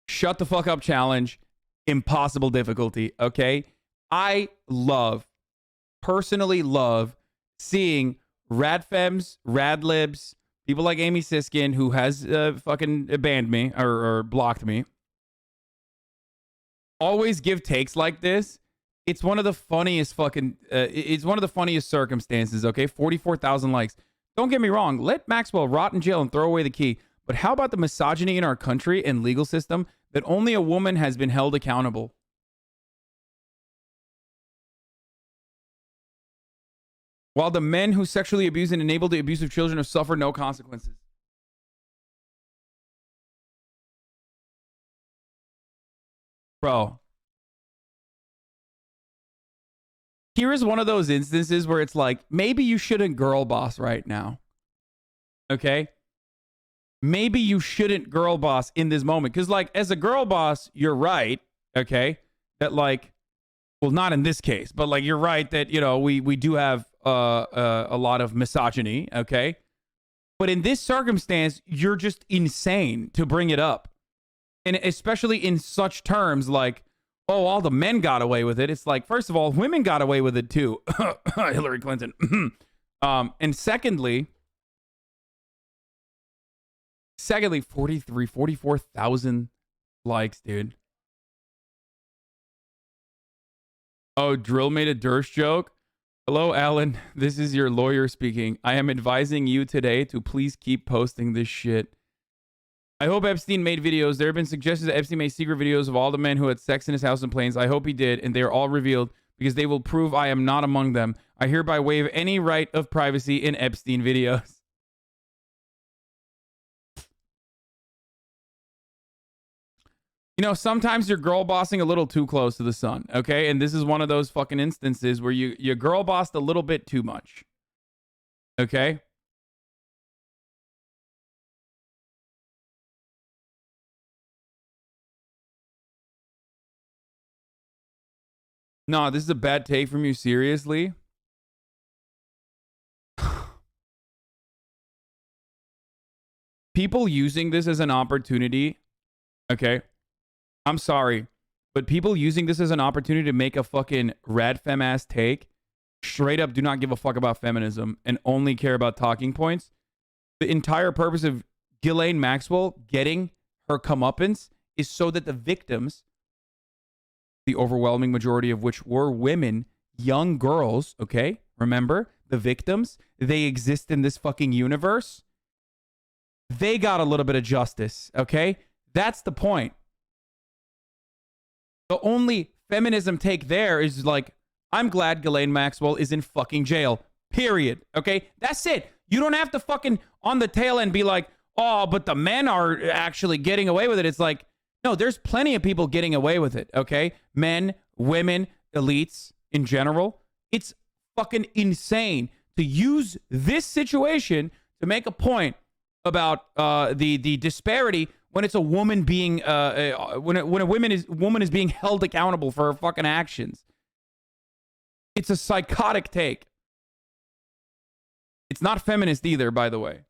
shut the fuck up challenge, impossible difficulty, okay? I personally love seeing Radfems, Radlibs, people like Amy Siskin, who has fucking banned me or blocked me, always give takes like this. It's one of the funniest it's one of the funniest circumstances, okay? 44,000 likes. Don't get me wrong. Let Maxwell rot in jail and throw away the key. But how about the misogyny in our country and legal system that only a woman has been held accountable? While the men who sexually abuse and enable the abuse of children have suffered no consequences. Bro. Here is one of those instances where it's like, maybe you shouldn't girl boss right now. Okay? Maybe you shouldn't girl boss in this moment. Because, like, as a girl boss, you're right. Okay? That, like, well, not in this case, but, like, you're right that, you know, we do have a lot of misogyny. Okay? But in this circumstance, you're just insane to bring it up. And especially in such terms like, oh, all the men got away with it. It's like, first of all, women got away with it too. Hillary Clinton. And secondly, 44,000 likes, dude. Oh, Drill made a Durst joke. Hello, Alan. This is your lawyer speaking. I am advising you today to please keep posting this shit. I hope Epstein made videos. There have been suggestions that Epstein made secret videos of all the men who had sex in his house in planes. I hope he did, and they are all revealed because they will prove I am not among them. I hereby waive any right of privacy in Epstein videos. You know, sometimes you're girl bossing a little too close to the sun, okay? And this is one of those fucking instances where you girl bossed a little bit too much. Okay? No, this is a bad take from you, seriously? People using this as an opportunity, okay? I'm sorry, but people using this as an opportunity to make a fucking rad fem ass take, straight up do not give a fuck about feminism and only care about talking points. The entire purpose of Ghislaine Maxwell getting her comeuppance is so that the victims, the overwhelming majority of which were women, young girls, okay? Remember, the victims, they exist in this fucking universe. They got a little bit of justice, okay? That's the point. The only feminism take there is like, I'm glad Ghislaine Maxwell is in fucking jail, period, okay? That's it. You don't have to fucking on the tail end be like, oh, but the men are actually getting away with it. It's like, no, there's plenty of people getting away with it, okay? Men, women, elites in general. It's fucking insane to use this situation to make a point about the disparity when it's a woman being when a woman is being held accountable for her fucking actions. It's a psychotic take. It's not feminist either, by the way.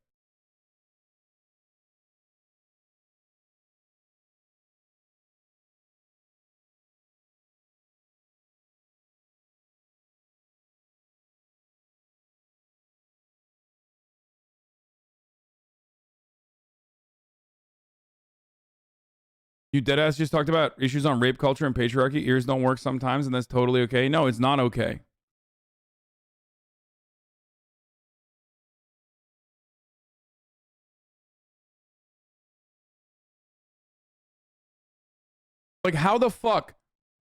You deadass just talked about issues on rape culture and patriarchy. Ears don't work sometimes, and that's totally okay. No, it's not okay. Like, how the fuck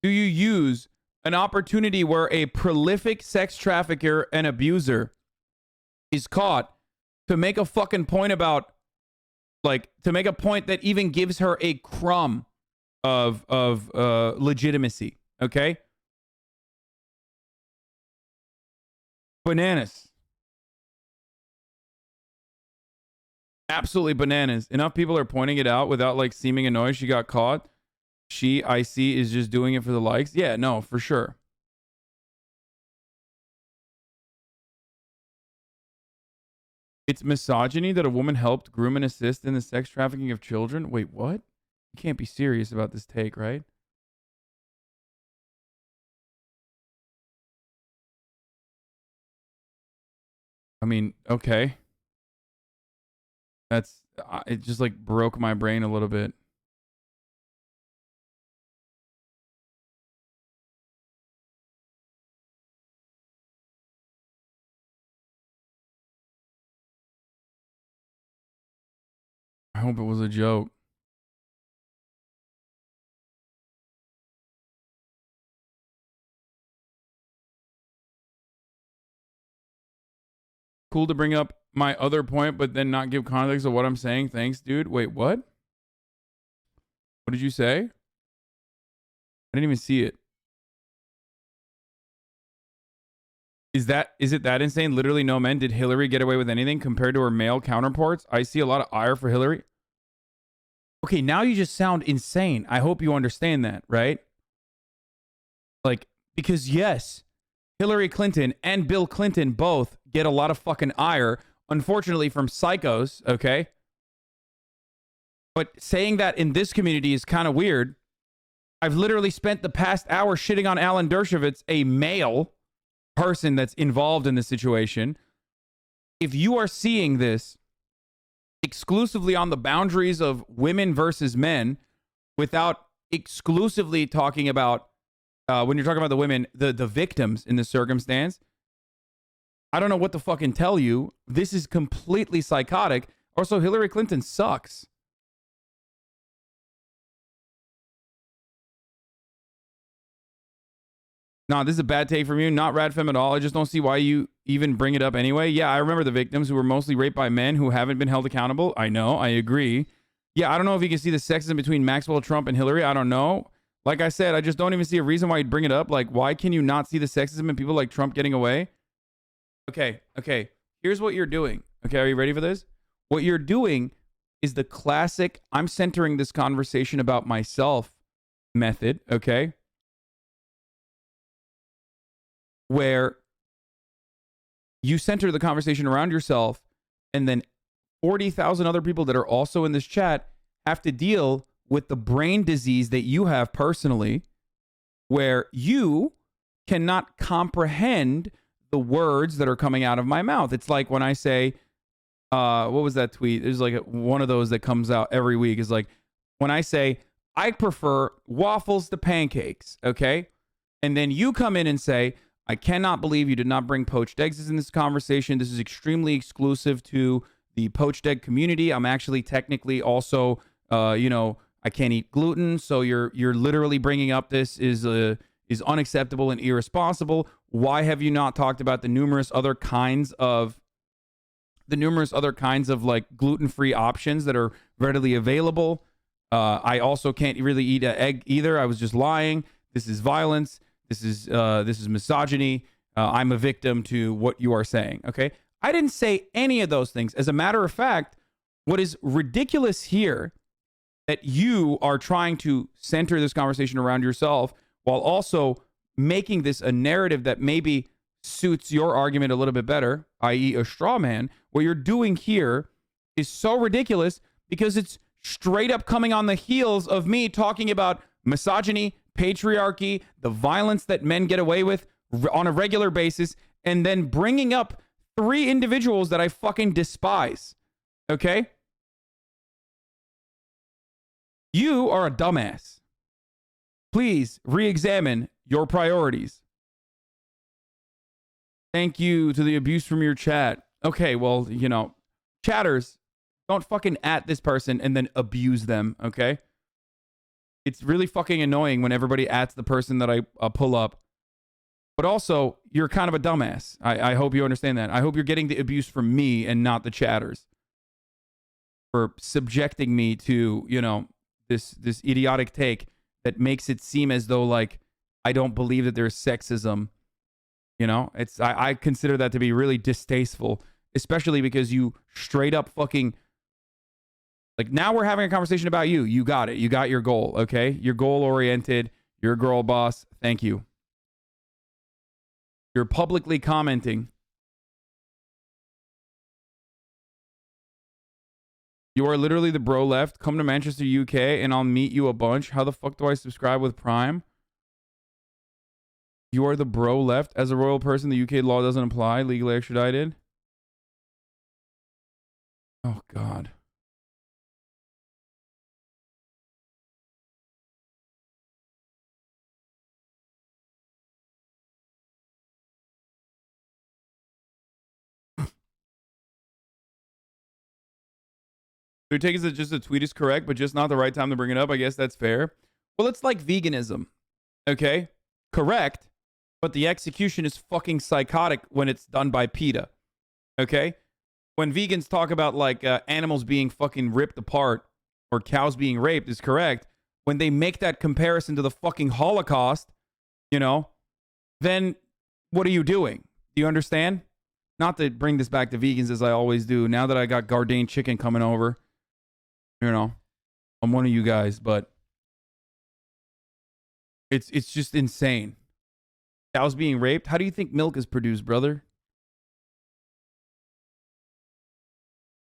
do you use an opportunity where a prolific sex trafficker and abuser is caught to make a fucking point about Like, to make a point that even gives her a crumb of legitimacy. Okay? Bananas. Absolutely bananas. Enough people are pointing it out without like seeming annoyed she got caught. I see, is just doing it for the likes. Yeah, no, for sure. It's misogyny that a woman helped groom and assist in the sex trafficking of children. Wait, what? You can't be serious about this take, right? I mean, okay. It just like broke my brain a little bit. I hope it was a joke. Cool to bring up my other point, but then not give context of what I'm saying. Thanks, dude. Wait, what? What did you say? I didn't even see it. Is it that insane? Literally no men. Did Hillary get away with anything compared to her male counterparts? I see a lot of ire for Hillary. Okay, now you just sound insane. I hope you understand that, right? Like, because yes, Hillary Clinton and Bill Clinton both get a lot of fucking ire, unfortunately, from psychos, okay? But saying that in this community is kind of weird. I've literally spent the past hour shitting on Alan Dershowitz, a male person that's involved in this situation. If you are seeing this exclusively on the boundaries of women versus men, without exclusively talking about, when you're talking about the women, the victims in this circumstance, I don't know what to fucking tell you. This is completely psychotic. Also, Hillary Clinton sucks. No, this is a bad take from you. Not Radfem at all. I just don't see why you even bring it up anyway. Yeah, I remember the victims who were mostly raped by men who haven't been held accountable. I know. I agree. Yeah, I don't know if you can see the sexism between Maxwell, Trump, and Hillary. I don't know. Like I said, I just don't even see a reason why you'd bring it up. Like, why can you not see the sexism in people like Trump getting away? Okay. Here's what you're doing. Okay, are you ready for this? What you're doing is the classic, I'm centering this conversation about myself method, okay? Where you center the conversation around yourself, and then 40,000 other people that are also in this chat have to deal with the brain disease that you have personally, where you cannot comprehend the words that are coming out of my mouth. It's like when I say, what was that tweet? There's like one of those that comes out every week. Is like when I say, I prefer waffles to pancakes, okay? And then you come in and say, I cannot believe you did not bring poached eggs in this conversation. This is extremely exclusive to the poached egg community. I'm actually technically also, I can't eat gluten. So you're literally bringing up this is unacceptable and irresponsible. Why have you not talked about the numerous other kinds of like gluten-free options that are readily available? I also can't really eat an egg either. I was just lying. This is violence. This is misogyny. I'm a victim to what you are saying. Okay. I didn't say any of those things. As a matter of fact, what is ridiculous here that you are trying to center this conversation around yourself while also making this a narrative that maybe suits your argument a little bit better, i.e. a straw man. What you're doing here is so ridiculous because it's straight up coming on the heels of me talking about misogyny, patriarchy, the violence that men get away with on a regular basis, and then bringing up 3 individuals that I fucking despise. Okay? You are a dumbass. Please re-examine your priorities. Thank you to the abuse from your chat. Okay, well, chatters, don't fucking at this person and then abuse them, okay? It's really fucking annoying when everybody ats the person that I pull up. But also, you're kind of a dumbass. I hope you understand that. I hope you're getting the abuse from me and not the chatters. subjecting me to, you know, this idiotic take that makes it seem as though like I don't believe that there's sexism. You know, I consider that to be really distasteful, especially because you straight up fucking, like, now we're having a conversation about you. You got it. You got your goal, okay? You're goal oriented. You're a girl boss. Thank you. You're publicly commenting. You are literally the bro left. Come to Manchester, UK, and I'll meet you a bunch. How the fuck do I subscribe with Prime? You are the bro left. As a royal person, the UK law doesn't apply. Legally extradited. Oh, God. So you take it that just the tweet is correct, but just not the right time to bring it up. I guess that's fair. Well, it's like veganism. Okay? Correct. But the execution is fucking psychotic when it's done by PETA. Okay? When vegans talk about like animals being fucking ripped apart or cows being raped is correct. When they make that comparison to the fucking Holocaust, you know, then what are you doing? Do you understand? Not to bring this back to vegans as I always do. Now that I got Gardein chicken coming over, you know, I'm one of you guys, but it's just insane. Cows being raped? How do you think milk is produced, brother?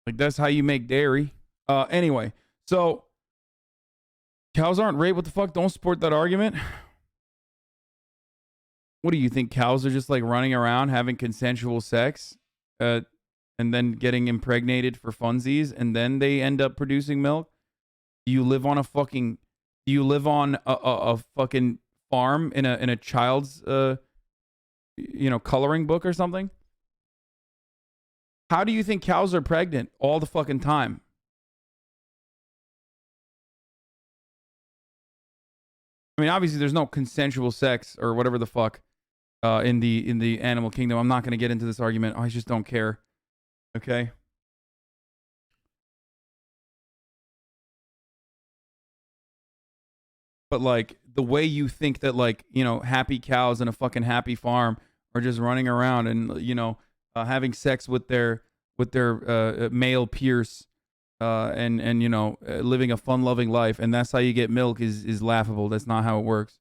Like, that's how you make dairy. Anyway, so cows aren't raped. What the fuck? Don't support that argument. What do you think? Cows are just like running around having consensual sex and then getting impregnated for funsies and then they end up producing milk? Do you live on a fucking fucking farm in a child's you know, coloring book or something? How do you think cows are pregnant all the fucking time? I mean, obviously there's no consensual sex or whatever the fuck in the animal kingdom. I'm not going to get into this argument. I just don't care. Okay? But like the way you think that, like, you know, happy cows in a fucking happy farm are just running around and, you know, having sex with their male peers and you know, living a fun loving life, and that's how you get milk is laughable. That's not how it works.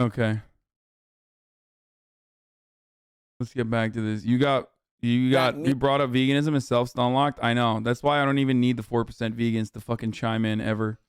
Okay. Let's get back to this. You brought up veganism and self-unlocked. I know. That's why I don't even need the 4% vegans to fucking chime in ever.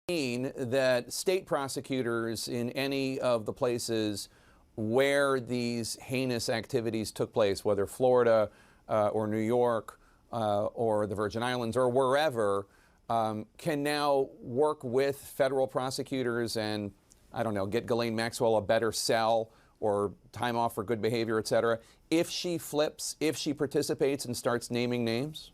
That state prosecutors in any of the places where these heinous activities took place, whether Florida or New York or the Virgin Islands or wherever, can now work with federal prosecutors and, I don't know, get Ghislaine Maxwell a better cell or time off for good behavior, et cetera, if she flips, if she participates and starts naming names?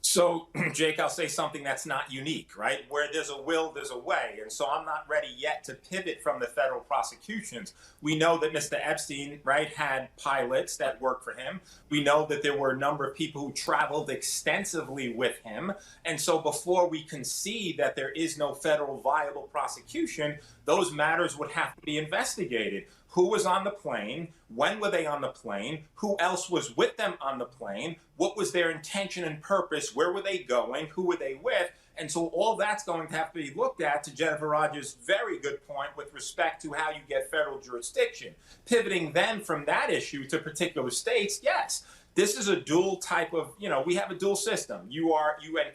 So, Jake, I'll say something that's not unique, right? Where there's a will, there's a way. And so I'm not ready yet to pivot from the federal prosecutions. We know that Mr. Epstein, right, had pilots that worked for him. We know that there were a number of people who traveled extensively with him. And so before we concede that there is no federal viable prosecution, those matters would have to be investigated. Who was on the plane? When were they on the plane? Who else was with them on the plane? What was their intention and purpose? Where were they going? Who were they with? And so all that's going to have to be looked at, to Jennifer Rogers' very good point with respect to how you get federal jurisdiction. Pivoting then from that issue to particular states, yes. This is a dual type of, you know, we have a dual system. You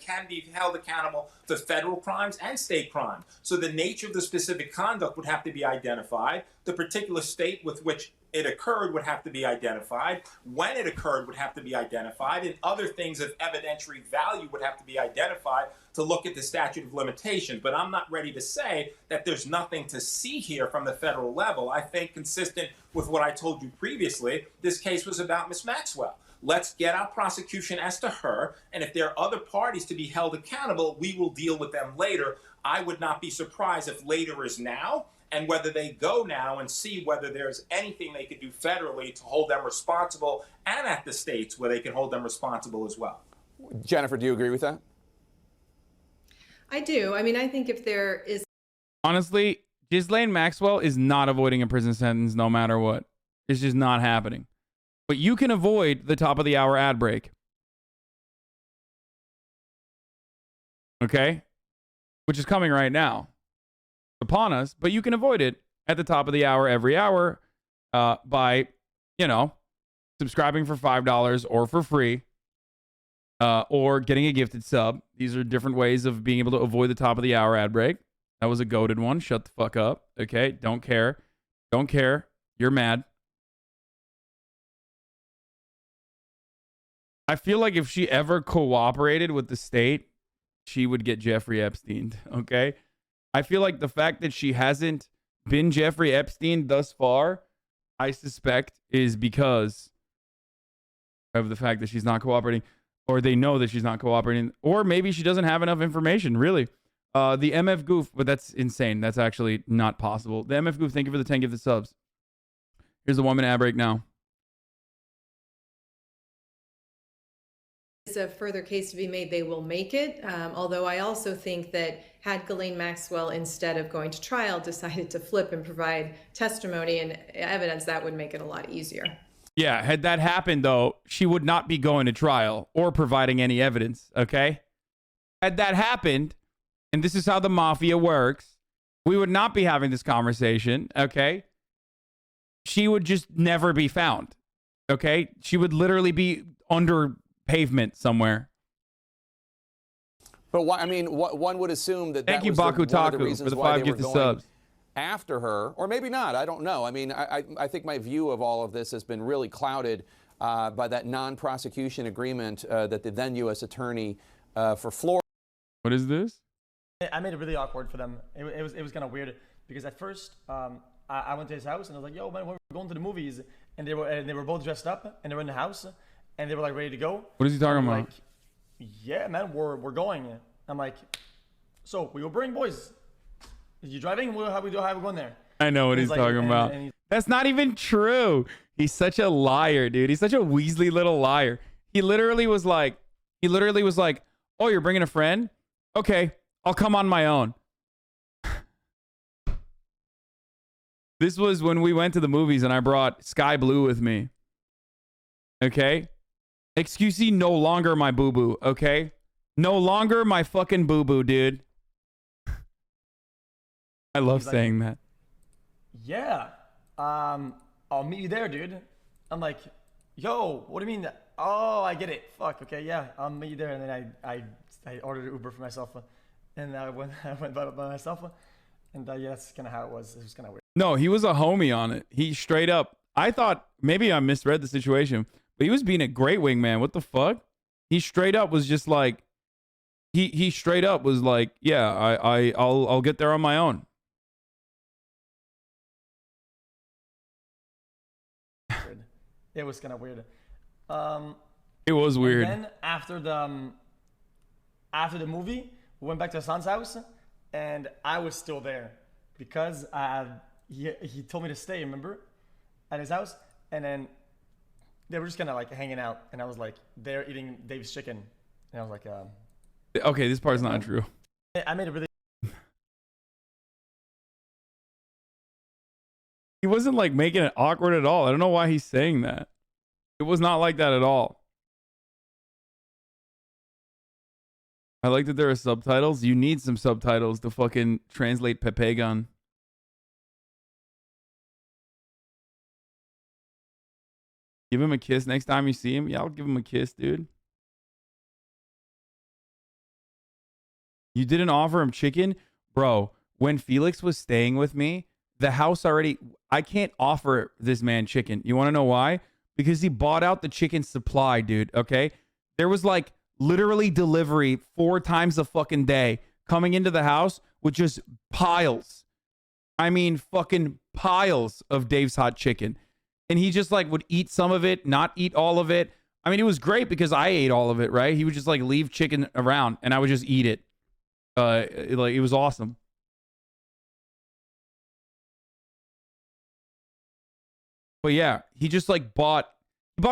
can be held accountable for federal crimes and state crime. So the nature of the specific conduct would have to be identified. The particular state with which it occurred would have to be identified. When it occurred would have to be identified. And other things of evidentiary value would have to be identified to look at the statute of limitations. But I'm not ready to say that there's nothing to see here from the federal level. I think, consistent with what I told you previously, this case was about Ms. Maxwell. Let's get our prosecution as to her, and if there are other parties to be held accountable, we will deal with them later. I would not be surprised if later is now, and whether they go now and see whether there's anything they could do federally to hold them responsible, and at the states where they can hold them responsible as well. Jennifer, do you agree with that? I do. I mean, I think if there is... Honestly, Ghislaine Maxwell is not avoiding a prison sentence no matter what. It's just not happening. But you can avoid the top of the hour ad break. Okay? Which is coming right now. Upon us, but you can avoid it at the top of the hour every hour by, you know, subscribing for $5 or for free or getting a gifted sub. These are different ways of being able to avoid the top of the hour ad break. That was a goated one. Shut the fuck up. Okay? Don't care. Don't care. You're mad. I feel like if she ever cooperated with the state, she would get Jeffrey Epstein. Okay? I feel like the fact that she hasn't been Jeffrey Epstein thus far, I suspect is because of the fact that she's not cooperating, or they know that she's not cooperating, or maybe she doesn't have enough information, really. The MF Goof, but that's insane. That's actually not possible. The MF Goof, thank you for the 10 gifted subs. Here's the 1 minute ad break now. A further case to be made, they will make it. Although I also think that had Ghislaine Maxwell, instead of going to trial, decided to flip and provide testimony and evidence, that would make it a lot easier. Yeah, had that happened, though, she would not be going to trial or providing any evidence, okay? Had that happened, and this is how the mafia works, we would not be having this conversation, okay? She would just never be found, okay? She would literally be under pavement somewhere. But why, I mean, one would assume that Thank that you, was Baku one of the Taku, reasons for the why 5 they were gifted going subs. After her, or maybe not. I don't know. I mean, I think my view of all of this has been really clouded by that non-prosecution agreement that the then U.S. attorney for Florida. What is this? I made it really awkward for them. It was kind of weird because at first I went to his house and I was like, "Yo, man, we're going to the movies," and they were both dressed up and they were in the house and they were like ready to go. What is he talking about? Like, yeah, man, we're going. I'm like, so we will bring boys. You driving? How we going there? I know what he's like, talking about. That's not even true. He's such a liar, dude. He's such a Weasley little liar. He literally was like, "Oh, you're bringing a friend? Okay, I'll come on my own." This was when we went to the movies and I brought Sky Blue with me. Okay? Excusey, no longer my boo-boo, okay? No longer my fucking boo-boo, dude. I love saying that. Yeah, I'll meet you there, dude. I'm like, yo, what do you mean? Oh, I get it. Fuck, okay, yeah, I'll meet you there. And then I ordered an Uber for myself, and I went by myself, and yeah, that's kind of how it was. It was kind of weird. No, he was a homie on it. He straight up. I thought maybe I misread the situation, but he was being a great wingman. What the fuck? He straight up was just like, he straight up was like, yeah, I'll get there on my own. It was kind of weird. It was weird. And then after the movie, we went back to Hasan's house, and I was still there because he told me to stay. Remember, at his house, and then they were just kind of like hanging out, and I was like, they're eating Dave's chicken, and I was like, okay, this part's not true. I made it really. He wasn't like making it awkward at all. I don't know why he's saying that. It was not like that at all. I like that there are subtitles. You need some subtitles to fucking translate Pepe Gun. Give him a kiss next time you see him. Yeah, I'll give him a kiss, dude. You didn't offer him chicken? Bro, when Felix was staying with me, the house already, I can't offer this man chicken. You want to know why? Because he bought out the chicken supply, dude. Okay. There was like literally delivery 4 times a fucking day coming into the house with just piles. I mean, fucking piles of Dave's Hot Chicken. And he just like would eat some of it, not eat all of it. I mean, it was great because I ate all of it, right? He would just like leave chicken around and I would just eat it. It was awesome. But yeah, he just like bought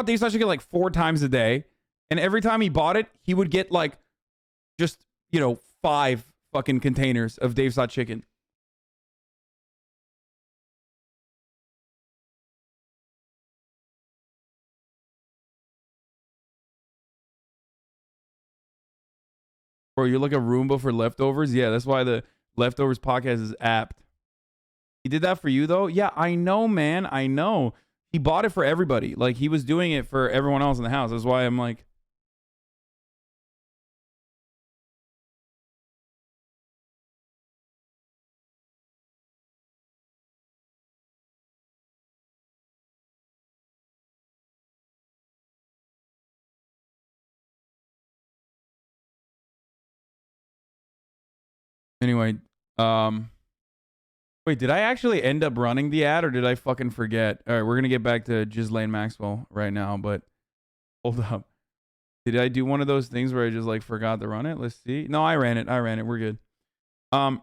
Dave's Hot Chicken like 4 times a day. And every time he bought it, he would get like just, 5 fucking containers of Dave's Hot Chicken. Bro, you're like a Roomba for leftovers? Yeah, that's why the Leftovers podcast is apt. He did that for you, though? Yeah, I know, man. I know. He bought it for everybody. Like, he was doing it for everyone else in the house. That's why I'm like... Anyway, wait, did I actually end up running the ad or did I fucking forget? All right, we're going to get back to Ghislaine Maxwell right now, but hold up. Did I do one of those things where I just like forgot to run it? Let's see. No, I ran it. We're good. No,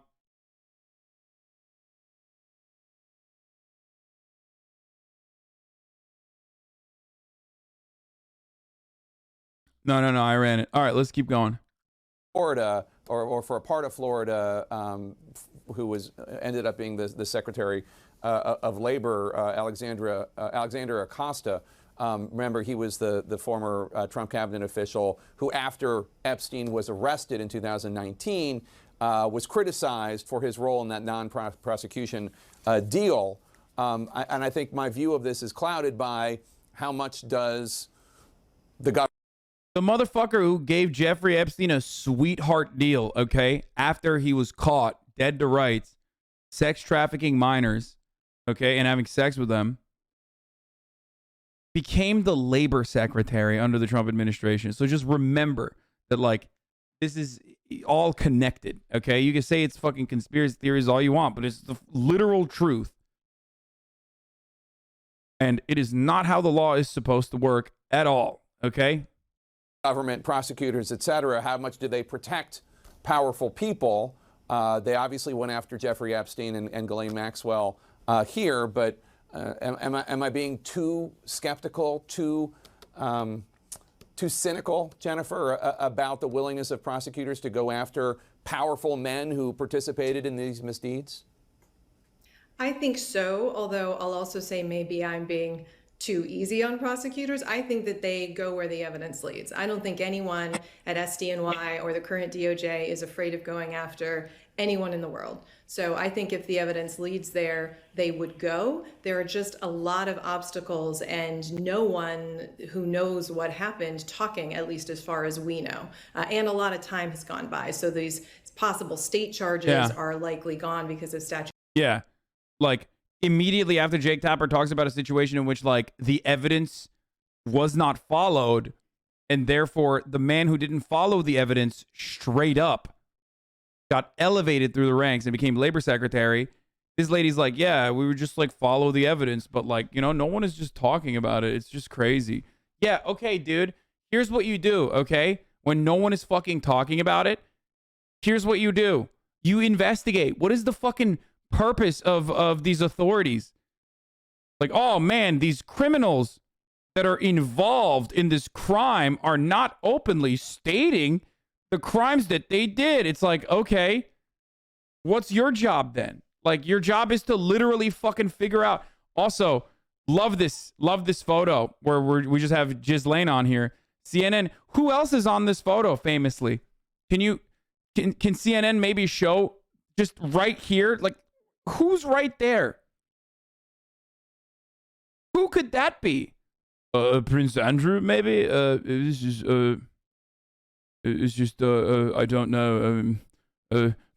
I ran it. All right, let's keep going. Florida, or for a part of Florida, who ended up being the Secretary of Labor, Alexander Acosta. Remember, he was the former Trump cabinet official who, after Epstein was arrested in 2019, was criticized for his role in that non-prosecution deal. And I think my view of this is clouded by how much does the government... The motherfucker who gave Jeffrey Epstein a sweetheart deal, okay, after he was caught dead to rights, sex trafficking minors, okay, and having sex with them, became the labor secretary under the Trump administration. So just remember that, like, this is all connected, okay? You can say it's fucking conspiracy theories all you want, but it's the literal truth. And it is not how the law is supposed to work at all, okay? Government, prosecutors, etc., how much do they protect powerful people? They obviously went after Jeffrey Epstein and Ghislaine Maxwell here, but am I being too skeptical, too cynical, Jennifer, about the willingness of prosecutors to go after powerful men who participated in these misdeeds? I think so, although I'll also say maybe I'm being too easy on prosecutors. I think that they go where the evidence leads. I don't think anyone at SDNY or the current DOJ is afraid of going after anyone in the world. So I think if the evidence leads there, they would go. There are just a lot of obstacles and no one who knows what happened talking, at least as far as we know. And a lot of time has gone by. So these possible state charges are likely gone because of statute. Yeah. Like, immediately after Jake Tapper talks about a situation in which, like, the evidence was not followed, and therefore the man who didn't follow the evidence straight up got elevated through the ranks and became labor secretary. This lady's like, yeah, we would just like follow the evidence, but like, no one is just talking about it. It's just crazy. Yeah, okay, dude. Here's what you do, okay? When no one is fucking talking about it, here's what you do. You investigate. What is the fucking purpose of these authorities? Like, oh man, these criminals that are involved in this crime are not openly stating the crimes that they did. It's like, okay, what's your job then? Like, your job is to literally fucking figure out. Also, love this photo where we just have Ghislaine on here. CNN. Who else is on this photo famously? Can CNN maybe show just right here? Like, who's right there? Who could that be? Prince Andrew, maybe? It's just I don't know.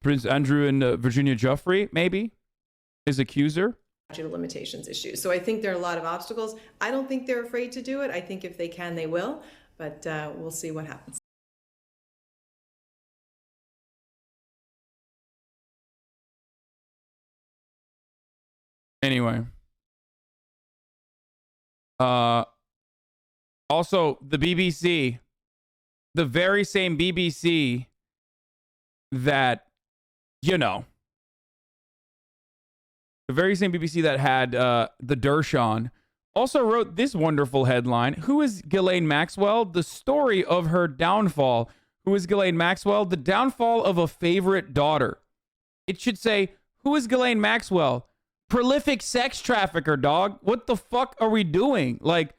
Prince Andrew and Virginia Giuffre, maybe? his accuser. Statute of limitations issues. So I think there are a lot of obstacles. I don't think they're afraid to do it. I think if they can, they will. But we'll see what happens. Anyway. Also, the BBC, the very same BBC that, the very same BBC that had the Dersh on, also wrote this wonderful headline. Who is Ghislaine Maxwell? The story of her downfall. Who is Ghislaine Maxwell? The downfall of a favorite daughter. It should say, who is Ghislaine Maxwell? Prolific sex trafficker, dog. What the fuck are we doing? Like,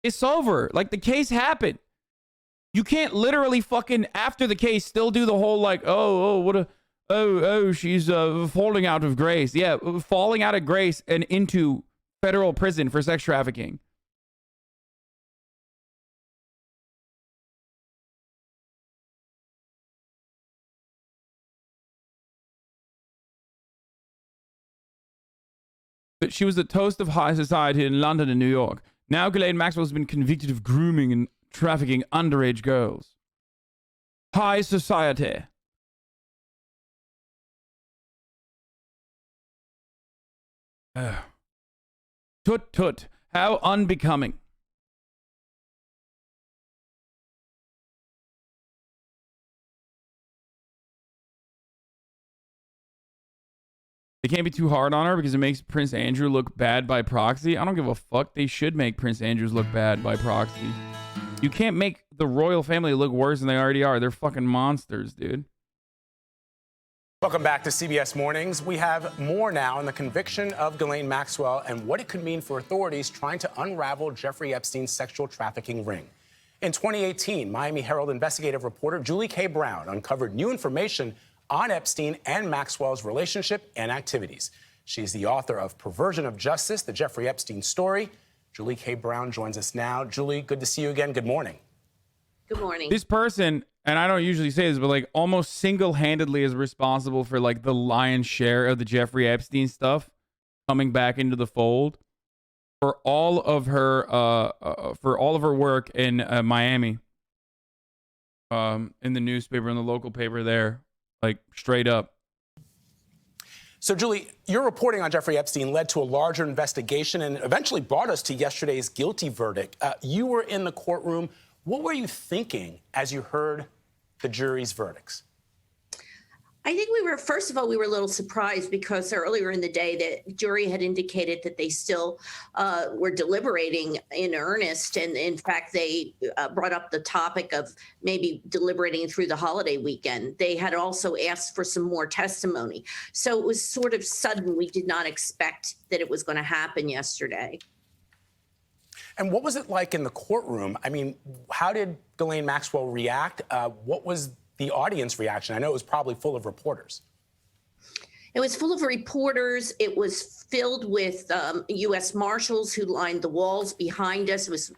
it's over. Like, the case happened. You can't literally fucking, after the case, still do the whole, like, she's falling out of grace. Yeah, falling out of grace and into federal prison for sex trafficking. But she was the toast of high society in London and New York. Now Ghislaine Maxwell has been convicted of grooming and trafficking underage girls. High society. Tut tut. How unbecoming. They can't be too hard on her because it makes Prince Andrew look bad by proxy. I don't give a fuck. They should make Prince Andrews look bad by proxy. You can't make the royal family look worse than they already are. They're fucking monsters, dude. Welcome back to CBS Mornings. We have more now on the conviction of Ghislaine Maxwell and what it could mean for authorities trying to unravel Jeffrey Epstein's sexual trafficking ring. In 2018, Miami Herald investigative reporter Julie K. Brown uncovered new information on Epstein and Maxwell's relationship and activities. She's the author of Perversion of Justice, the Jeffrey Epstein story. Julie K. Brown joins us now. Julie, good to see you again. Good morning. Good morning. This person, and I don't usually say this, but like almost single-handedly is responsible for like the lion's share of the Jeffrey Epstein stuff coming back into the fold for all of her work in Miami, in the newspaper, in the local paper there. Like, straight up. So, Julie, your reporting on Jeffrey Epstein led to a larger investigation and eventually brought us to yesterday's guilty verdict. You were in the courtroom. What were you thinking as you heard the jury's verdicts? I think first of all, we were a little surprised because earlier in the day, the jury had indicated that they still were deliberating in earnest. And in fact, they brought up the topic of maybe deliberating through the holiday weekend. They had also asked for some more testimony. So it was sort of sudden. We did not expect that it was going to happen yesterday. And what was it like in the courtroom? I mean, how did Ghislaine Maxwell react? What was the audience reaction? I know it was probably full of reporters. It was full of reporters. It was filled with U.S. Marshals who lined the walls behind us. It was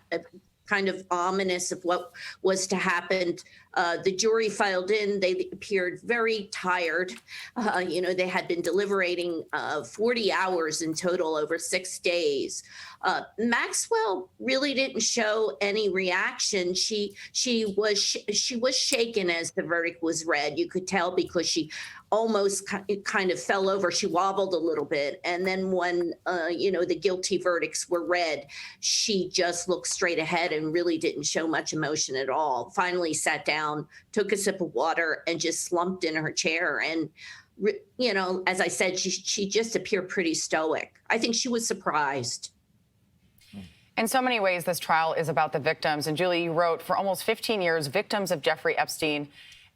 kind of ominous of what was to happen. The jury filed in. They appeared very tired. They had been deliberating 40 hours in total over 6 days. Maxwell really didn't show any reaction. She was shaken as the verdict was read. You could tell because she almost kind of fell over. She wobbled a little bit. And then when, the guilty verdicts were read, she just looked straight ahead and really didn't show much emotion at all. Finally sat down, took a sip of water, and just slumped in her chair. And, as I said, she just appeared pretty stoic. I think she was surprised. In so many ways, this trial is about the victims. And Julie, you wrote, for almost 15 years, victims of Jeffrey Epstein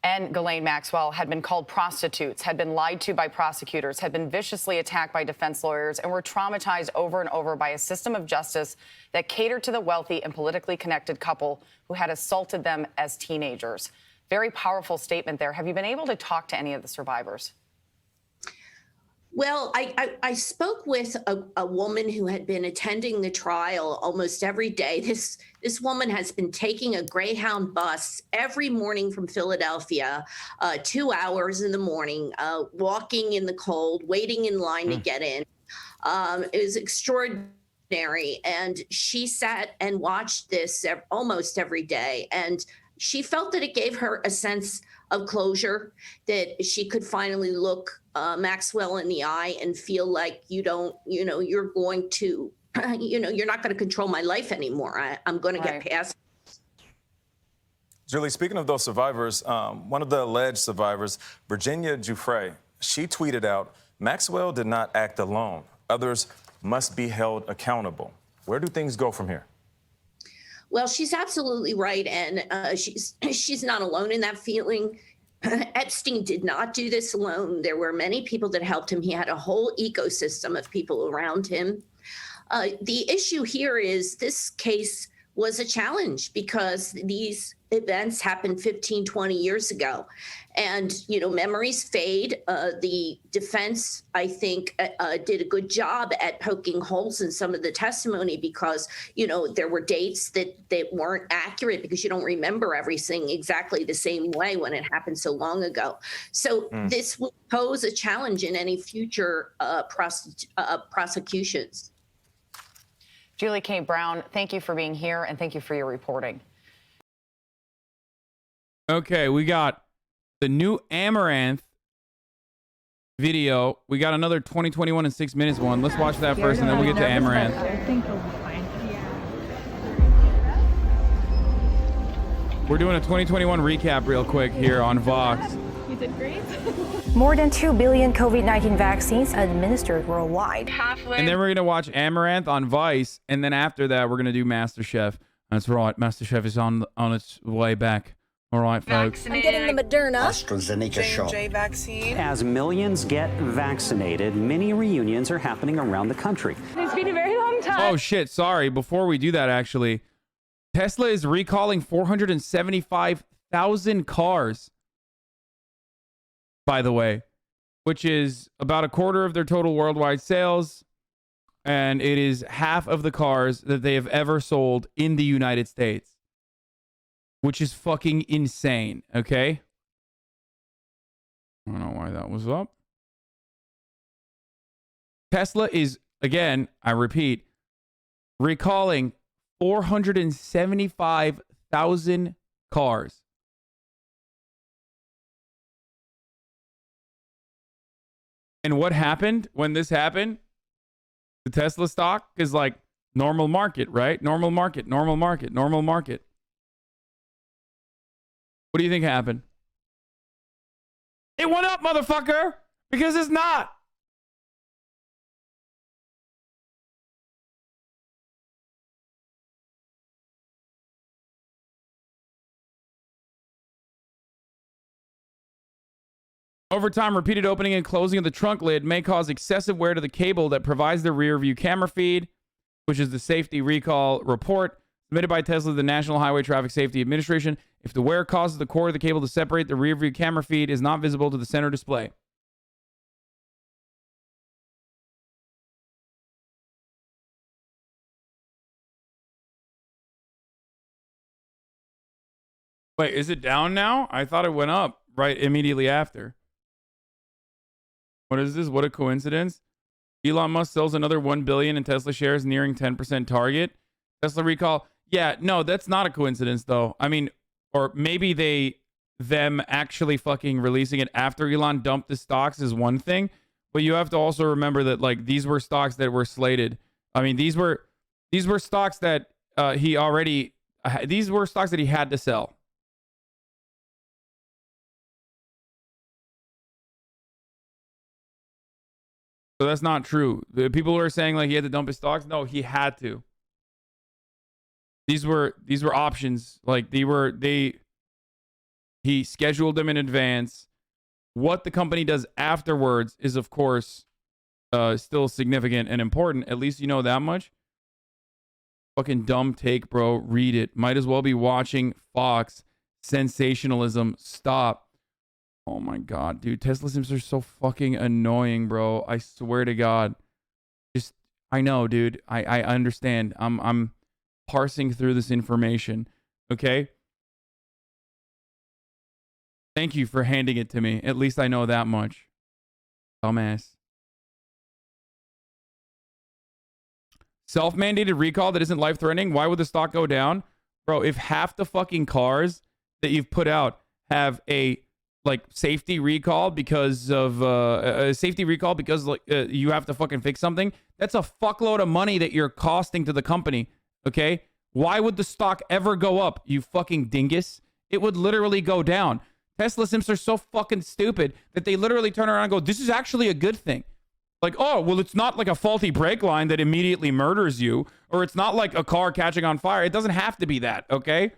and Ghislaine Maxwell had been called prostitutes, had been lied to by prosecutors, had been viciously attacked by defense lawyers, and were traumatized over and over by a system of justice that catered to the wealthy and politically connected couple who had assaulted them as teenagers. Very powerful statement there. Have you been able to talk to any of the survivors? Well, I spoke with a woman who had been attending the trial almost every day. This woman has been taking a Greyhound bus every morning from Philadelphia, 2 hours in the morning, walking in the cold, waiting in line to get in. It was extraordinary. And she sat and watched this almost every day. And she felt that it gave her a sense of closure, that she could finally look Maxwell in the eye and feel like you're going to, you're not going to control my life anymore. I'm going to get past. Julie, speaking of those survivors, one of the alleged survivors, Virginia Giuffre, she tweeted out, Maxwell did not act alone. Others must be held accountable. Where do things go from here? Well, she's absolutely right. And she's not alone in that feeling. Epstein did not do this alone. There were many people that helped him. He had a whole ecosystem of people around him. The issue here is this case was a challenge because these events happened 15, 20 years ago. And, memories fade. The defense, I think, did a good job at poking holes in some of the testimony because, there were dates that weren't accurate because you don't remember everything exactly the same way when it happened so long ago. So this will pose a challenge in any future prosecutions. Julie K. Brown, thank you for being here and thank you for your reporting. Okay, we got the new Amaranth video. We got another 2021 and 6 minutes one. Let's watch that first and then we'll get to Amaranth. I think he'll be fine. We're doing a 2021 recap real quick here on Vox. You did great. More than 2 billion COVID-19 vaccines administered worldwide. And then we're going to watch Amaranth on Vice. And then after that, we're going to do MasterChef. That's right. MasterChef is on its way back. All right, folks. I'm getting the Moderna AstraZeneca shot. J&J vaccine. As millions get vaccinated, many reunions are happening around the country. It's been a very long time. Oh, shit. Sorry. Before we do that, actually, Tesla is recalling 475,000 cars, by the way, which is about a quarter of their total worldwide sales. And it is half of the cars that they have ever sold in the United States. Which is fucking insane, okay? I don't know why that was up. Tesla is, again, I repeat, recalling 475,000 cars. And what happened when this happened? The Tesla stock is like normal market, right? Normal market, normal market, normal market. What do you think happened? It went up, motherfucker, because it's not. Over time, repeated opening and closing of the trunk lid may cause excessive wear to the cable that provides the rear view camera feed, which is the safety recall report submitted by Tesla to the National Highway Traffic Safety Administration. If the wear causes the core of the cable to separate, the rear view camera feed is not visible to the center display. Wait, is it down now? I thought it went up right immediately after. What is this? What a coincidence. Elon Musk sells another 1 billion in Tesla shares nearing 10% target. Tesla recall. Yeah, no, that's not a coincidence though. I mean, or maybe them actually fucking releasing it after Elon dumped the stocks is one thing, but you have to also remember that like these were stocks that were slated. I mean, these were stocks that he had to sell. So that's not true. The people who are saying like he had to dump his stocks, no, he had to. These were options. Like he scheduled them in advance. What the company does afterwards is, of course, still significant and important. At least you know that much. Fucking dumb take, bro. Read it. Might as well be watching Fox. Sensationalism. Stop. Oh my God, dude. Tesla sims are so fucking annoying, bro. I swear to God. Just, I know, dude. I understand. I'm parsing through this information. Okay? Thank you for handing it to me. At least I know that much. Dumbass. Self-mandated recall that isn't life-threatening. Why would the stock go down? Bro, if half the fucking cars that you've put out have a like safety recall because of a safety recall because like you have to fucking fix something, that's a fuckload of money that you're costing to the company. Okay? Why would the stock ever go up, you fucking dingus? It would literally go down. Tesla simps are so fucking stupid that they literally turn around and go, this is actually a good thing. Like, oh, well, it's not like a faulty brake line that immediately murders you, or it's not like a car catching on fire. It doesn't have to be that, okay?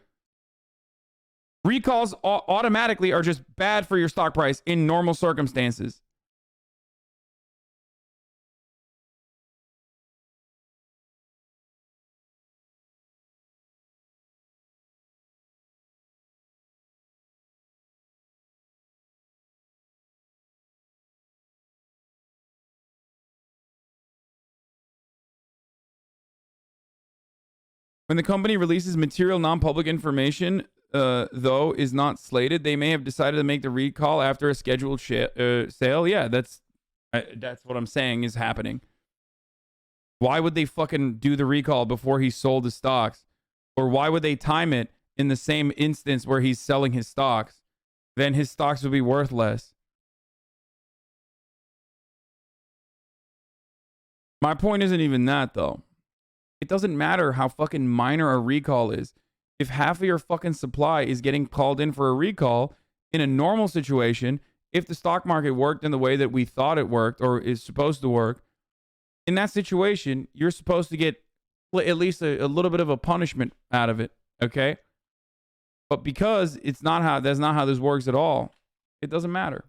Recalls automatically are just bad for your stock price in normal circumstances. When the company releases material non-public information, though, is not slated, they may have decided to make the recall after a scheduled sale. Yeah, that's what I'm saying is happening. Why would they fucking do the recall before he sold his stocks? Or why would they time it in the same instance where he's selling his stocks? Then his stocks would be worth less. My point isn't even that, though. It doesn't matter how fucking minor a recall is. If half of your fucking supply is getting called in for a recall, in a normal situation, if the stock market worked in the way that we thought it worked or is supposed to work, in that situation, you're supposed to get at least a little bit of a punishment out of it, okay? But because that's not how this works at all, it doesn't matter.